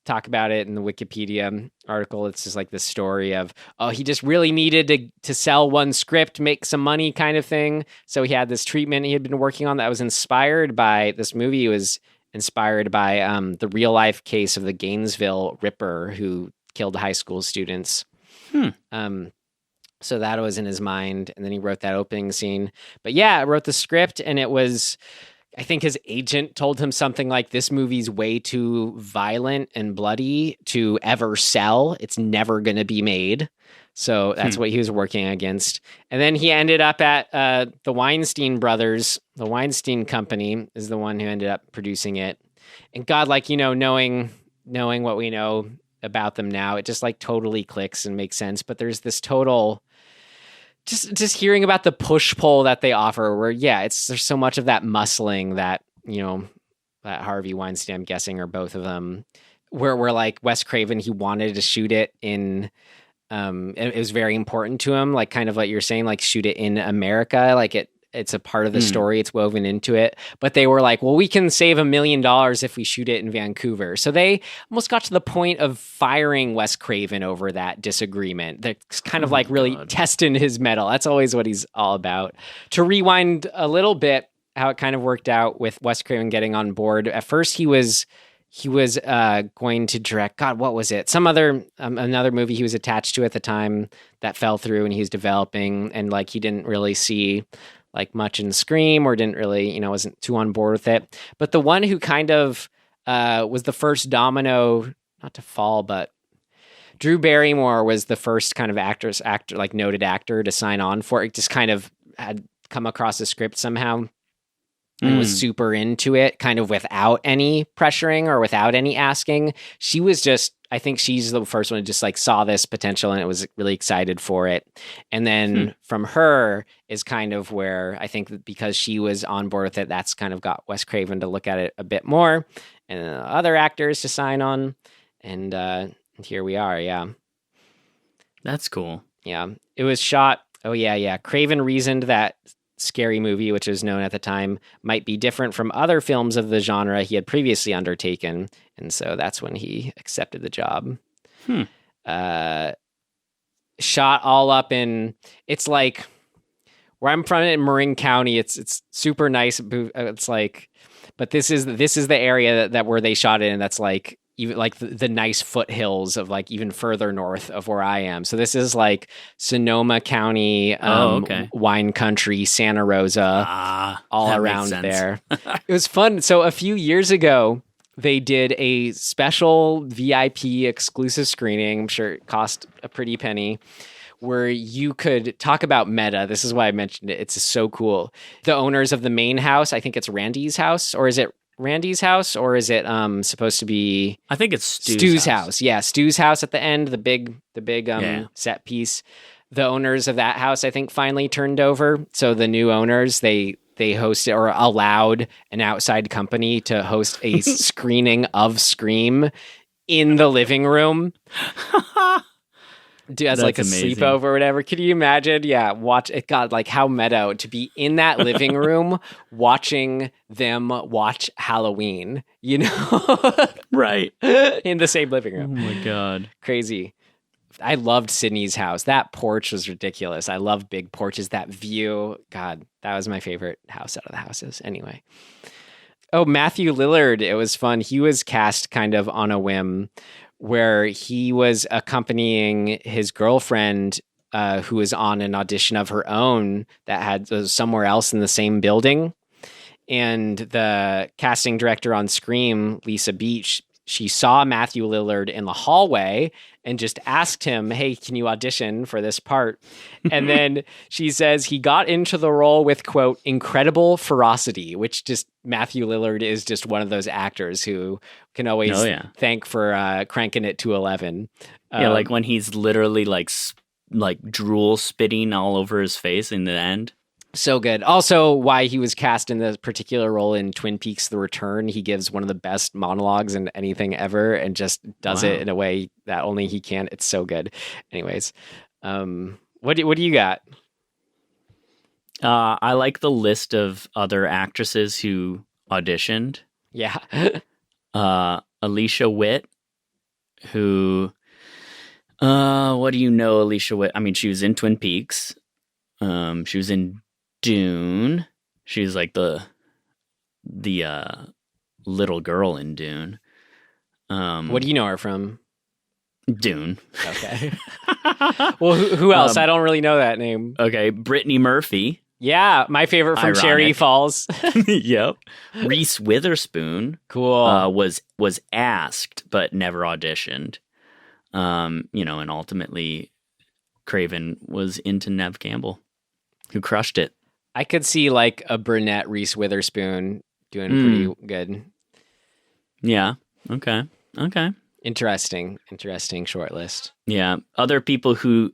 talk about it in the Wikipedia article. It's just like the story of, he just really needed to sell one script, make some money kind of thing. So he had this treatment he had been working on that was inspired by this movie. It was inspired by the real life case of the Gainesville Ripper who killed high school students. So that was in his mind. And then he wrote that opening scene. But I wrote the script and it was, I think his agent told him something like, this movie's way too violent and bloody to ever sell. It's never going to be made. So that's what he was working against. And then he ended up at the Weinstein brothers. The Weinstein Company is the one who ended up producing it. And God, knowing what we know about them now, it just like totally clicks and makes sense. But there's this total just hearing about the push-pull that they offer where, there's so much of that muscling that, that Harvey Weinstein, I'm guessing, or both of them, where like Wes Craven, he wanted to shoot it in, it was very important to him, like kind of like you're saying, like shoot it in America, like it's a part of the story, it's woven into it. But they were like, well, we can save $1 million if we shoot it in Vancouver. So they almost got to the point of firing Wes Craven over that disagreement. That's kind of like really testing his mettle. That's always what he's all about. To rewind a little bit, how it kind of worked out with Wes Craven getting on board. At first he was going to direct, God, what was it? Some other, another movie he was attached to at the time that fell through and he was developing, and like he didn't really see like much in Scream or didn't really, wasn't too on board with it. But the one who kind of was the first domino, not to fall, but Drew Barrymore was the first kind of actor, like noted actor to sign on for it. Just kind of had come across the script somehow and was super into it, kind of without any pressuring or without any asking. She was just, I think she's the first one to just like saw this potential and it was really excited for it. And then from her is kind of where I think that because she was on board with it, that's kind of got Wes Craven to look at it a bit more and other actors to sign on. And here we are. Yeah. That's cool. Yeah. It was shot. Oh yeah. Craven reasoned that Scary Movie, which was known at the time, might be different from other films of the genre he had previously undertaken. And so that's when he accepted the job. Shot all up in, it's like, where I'm from in Marin County, it's super nice. It's like, but this is the area that where they shot it, and that's like even like the nice foothills of like even further north of where I am. So this is like Sonoma County, wine country, Santa Rosa, all around there. It was fun. So a few years ago, they did a special VIP exclusive screening. I'm sure it cost a pretty penny, where you could talk about meta. This is why I mentioned it. It's so cool. The owners of the main house, I think it's Randy's house, or is it Randy's house, or is it supposed to be? I think it's Stu's house. Yeah, Stu's house at the end, the big set piece. The owners of that house, I think, finally turned over. So the new owners, they hosted or allowed an outside company to host a screening of Scream in the living room. As like a sleepover or whatever. Can you imagine? Yeah, watch it. God, like how meta to be in that living room watching them watch Halloween, you know? Right. In the same living room. Oh my God. Crazy. I loved Sydney's house. That porch was ridiculous. I love big porches. That view. God, that was my favorite house out of the houses. Anyway. Oh, Matthew Lillard. It was fun. He was cast kind of on a whim, where he was accompanying his girlfriend, who was on an audition of her own that was somewhere else in the same building. And the casting director on Scream, Lisa Beach, she saw Matthew Lillard in the hallway and just asked him, hey, can you audition for this part? And then she says he got into the role with, quote, incredible ferocity, which just Matthew Lillard is just one of those actors who can always thank for cranking it to 11. Yeah, like when he's literally like drool spitting all over his face in the end. So good. Also, why he was cast in this particular role in Twin Peaks: The Return. He gives one of the best monologues in anything ever, and just does it in a way that only he can. It's so good. Anyways, what do you got? I like the list of other actresses who auditioned. Yeah. Alicia Witt, who, what do you know, Alicia Witt? I mean, she was in Twin Peaks. She was in Dune. She's like the little girl in Dune. What do you know her from? Dune. Okay. Well, who else? I don't really know that name. Okay, Brittany Murphy. Yeah, my favorite from Cherry Falls. Yep. Reese Witherspoon. Cool. Was asked but never auditioned. And ultimately Craven was into Neve Campbell, who crushed it. I could see like a brunette Reese Witherspoon doing pretty good. Yeah. Okay. Interesting short list. Yeah. Other people who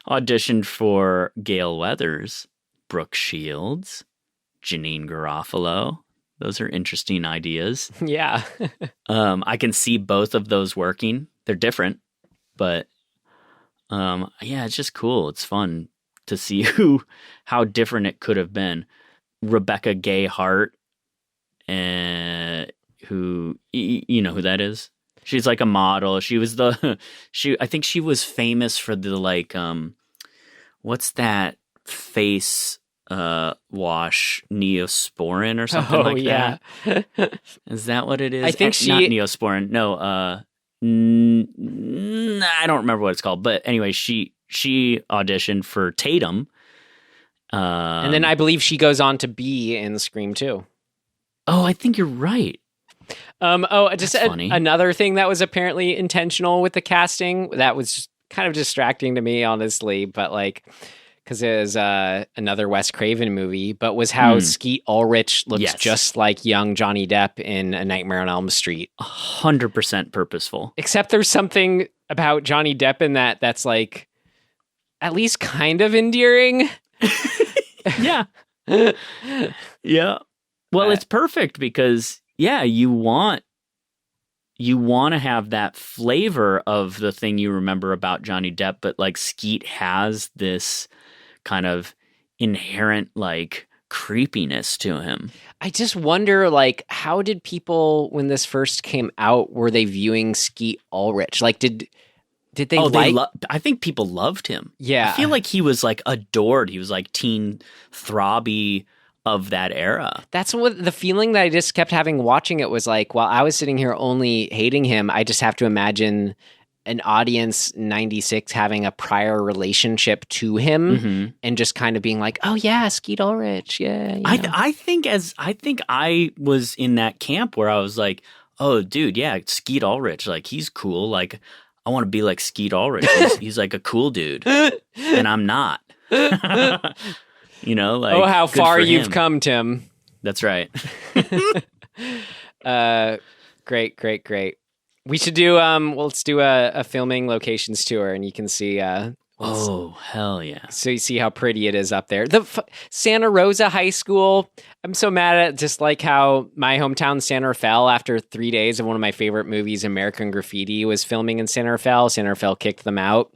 auditioned for Gale Weathers, Brooke Shields, Janine Garofalo. Those are interesting ideas. Yeah. I can see both of those working. They're different, but it's just cool. It's fun to see how different it could have been. Rebecca Gay Hart, who you know who that is? She's like a model. She was I think she was famous for the what's that face wash, Neosporin or something like that. Is that what it is? I think not Neosporin. No, I don't remember what it's called. But anyway, she auditioned for Tatum. And then I believe she goes on to be in Scream 2. Oh, I think you're right. Just another thing that was apparently intentional with the casting that was kind of distracting to me, honestly, but because it was another Wes Craven movie, but was how Skeet Ulrich looks just like young Johnny Depp in A Nightmare on Elm Street. 100% purposeful. Except there's something about Johnny Depp in that's like at least kind of endearing. Yeah. Yeah. Well, it's perfect because you want to have that flavor of the thing you remember about Johnny Depp, but like Skeet has this kind of inherent creepiness to him. I just wonder how did people, when this first came out, were they viewing Skeet Ulrich? Did they I think people loved him. Yeah. I feel like he was adored. He was teen throbby of that era. That's what the feeling that I just kept having watching it was like, while I was sitting here only hating him, I just have to imagine an audience 96 having a prior relationship to him and just kind of being like, oh yeah, Skeet Ulrich. Yeah. I think I was in that camp where I was like, oh dude, yeah, Skeet Ulrich, like he's cool. Like I want to be like Skeet Ulrich. He's like a cool dude and I'm not. You know, like, oh, how far you've come, Tim. That's right. Great. We should do let's do a filming locations tour, and you can see oh, hell yeah. So you see how pretty it is up there. The Santa Rosa High School. I'm so mad at just like how my hometown Santa Rafael, after 3 days of one of my favorite movies, American Graffiti, was filming in Santa Rafael. Santa Rafael kicked them out.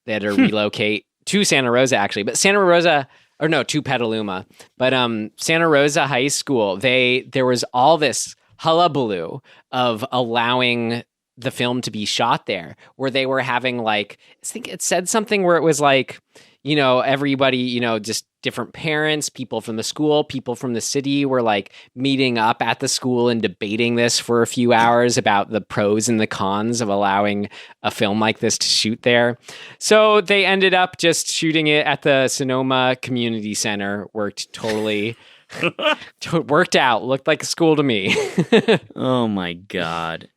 They had to relocate to Santa Rosa, actually. But Santa Rosa, or no, to Petaluma. But Santa Rosa High School, there was all this hullabaloo of allowing the film to be shot there, where they were having like, I think it said something where it was like, you know, everybody, you know, just different parents, people from the school, people from the city were like meeting up at the school and debating this for a few hours about the pros and the cons of allowing a film like this to shoot there. So they ended up just shooting it at the Sonoma Community Center. Worked totally worked out. Looked like a school to me. Oh my God.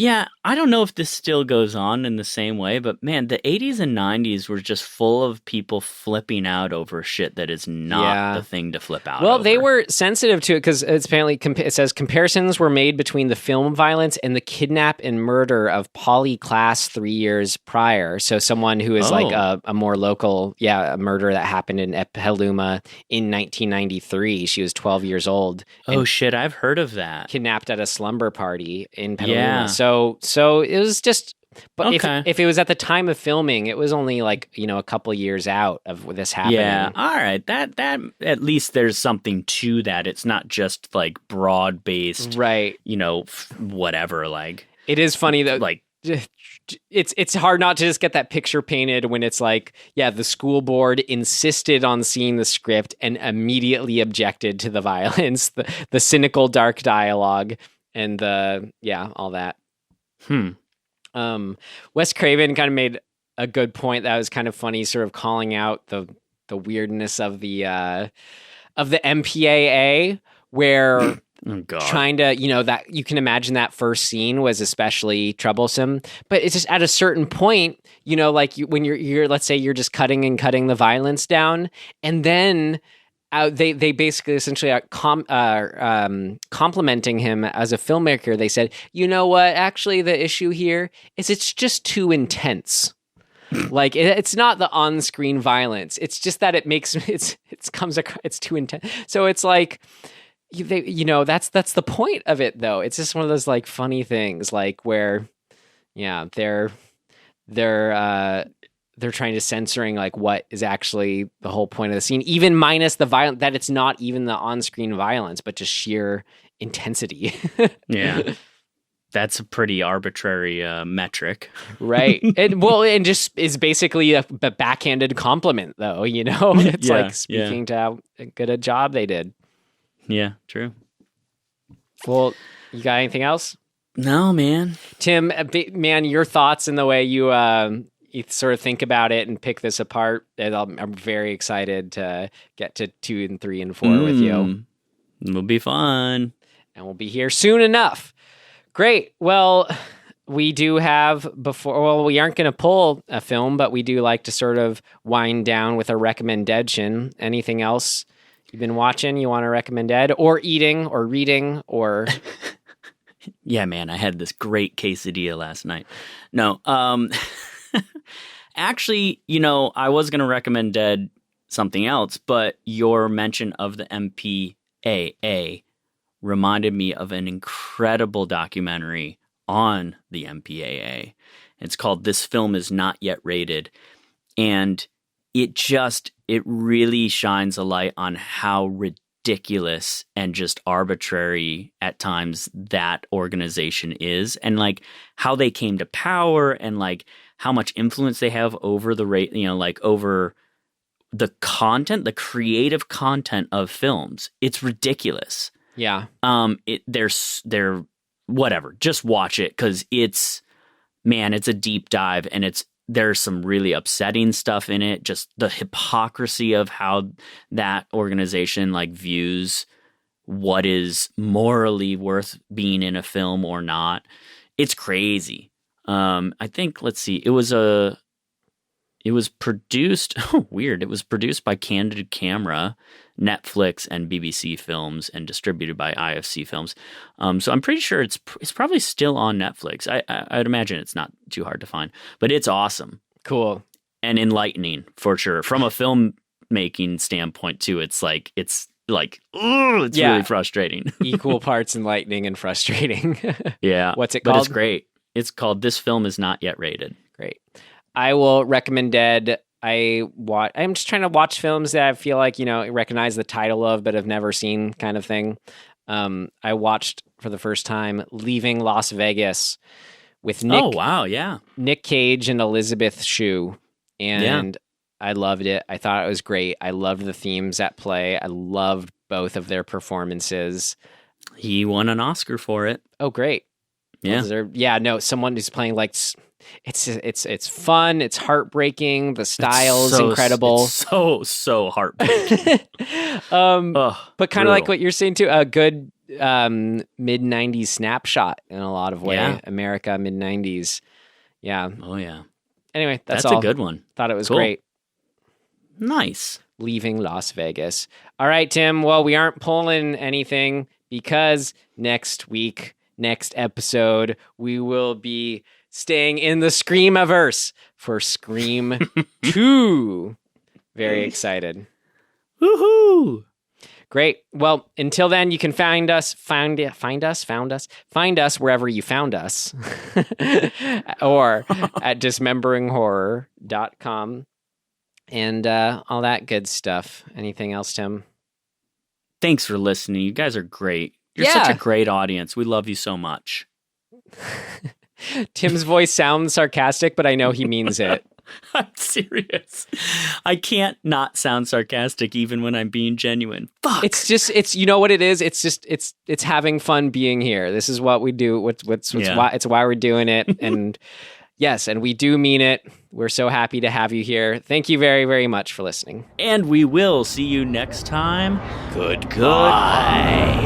Yeah, I don't know if this still goes on in the same way, but man, the 80s and 90s were just full of people flipping out over shit that is not the thing to flip out over. Well, they were sensitive to it because it's apparently it says comparisons were made between the film violence and the kidnap and murder of Polly Klaas 3 years prior. So someone who is like a more local, a murder that happened in Petaluma in 1993. She was 12 years old. Oh shit, I've heard of that. Kidnapped at a slumber party in Petaluma. So it was just, but if it was at the time of filming, it was only like, you know, a couple years out of this happening. Yeah, all right. That at least there's something to that. It's not just like broad based, right? You know, whatever. Like it is funny though. Like it's hard not to just get that picture painted when it's like, yeah, the school board insisted on seeing the script and immediately objected to the violence, the cynical dark dialogue, and all that. Wes Craven kind of made a good point that was kind of funny, sort of calling out the weirdness of the MPAA, where trying to, you know, that you can imagine that first scene was especially troublesome, but it's just at a certain point, you know, like when you're let's say you're just cutting the violence down, and then they basically essentially are complimenting him as a filmmaker. They said, you know what? Actually, the issue here is it's just too intense. Like it's not the on-screen violence. It's just that it's too intense. So it's like, you know, that's the point of it, though. It's just one of those like funny things, like where, they're trying to censoring like what is actually the whole point of the scene, even minus the violence, that it's not even the on-screen violence, but just sheer intensity. Yeah. That's a pretty arbitrary metric. Right. And just is basically a backhanded compliment though, you know, it's like speaking to how good a job they did. Yeah, true. Well, you got anything else? No, man. Tim, man, your thoughts and the way you sort of think about it and pick this apart. I'm very excited to get to 2 and 3 and 4 with you. It'll be fun. And we'll be here soon enough. Great. Well, we do have we aren't going to pull a film, but we do like to sort of wind down with a recommendation. Anything else you've been watching you want to recommend, or eating or reading or... Yeah, man, I had this great quesadilla last night. No, actually, you know, I was going to recommend something else, but your mention of the MPAA reminded me of an incredible documentary on the MPAA. It's called This Film Is Not Yet Rated. And it really shines a light on how ridiculous and just arbitrary at times that organization is, and like how they came to power, and like how much influence they have over the rate, you know, like over the content, the creative content of films, it's ridiculous. Yeah. They're whatever. Just watch it because it's a deep dive, and there's some really upsetting stuff in it. Just the hypocrisy of how that organization like views what is morally worth being in a film or not. It's crazy. I think, let's see, it was produced, weird. It was produced by Candid Camera, Netflix, and BBC Films, and distributed by IFC Films. So I'm pretty sure it's probably still on Netflix. I'd imagine it's not too hard to find, but it's awesome. Cool. And enlightening for sure. From a filmmaking standpoint too, it's really frustrating. Equal parts enlightening and frustrating. Yeah. What's it called? But it's great. It's called This Film Is Not Yet Rated. Great. I will recommend Dead. I'm just trying to watch films that I feel like, recognize the title of, but have never seen, kind of thing. I watched for the first time Leaving Las Vegas with Nick. Oh, wow. Yeah. Nick Cage and Elizabeth Shue. And I loved it. I thought it was great. I loved the themes at play. I loved both of their performances. He won an Oscar for it. Oh, great. Yeah. Someone who's playing like it's fun, it's heartbrean. The style's incredible. It's so heartbreaking. But kind of like what you're saying too, a good mid-90s snapshot in a lot of ways. Yeah. America mid-90s. Yeah. Oh yeah. Anyway, that's a good one. Thought it was cool. great. Nice. Leaving Las Vegas. All right, Tim. Well, we aren't pulling anything because next episode, we will be staying in the Screamiverse for Scream 2. Very excited. Woohoo! Great. Well, until then, you can find us wherever you found us, or at dismemberinghorror.com and all that good stuff. Anything else, Tim? Thanks for listening. You guys are great. You're such a great audience. We love you so much. Tim's voice sounds sarcastic, but I know he means it. I'm serious. I can't not sound sarcastic even when I'm being genuine. Fuck. It's you know what it is? It's having fun being here. This is what we do. It's why we're doing it. And yes, and we do mean it. We're so happy to have you here. Thank you very, very much for listening. And we will see you next time. Goodbye.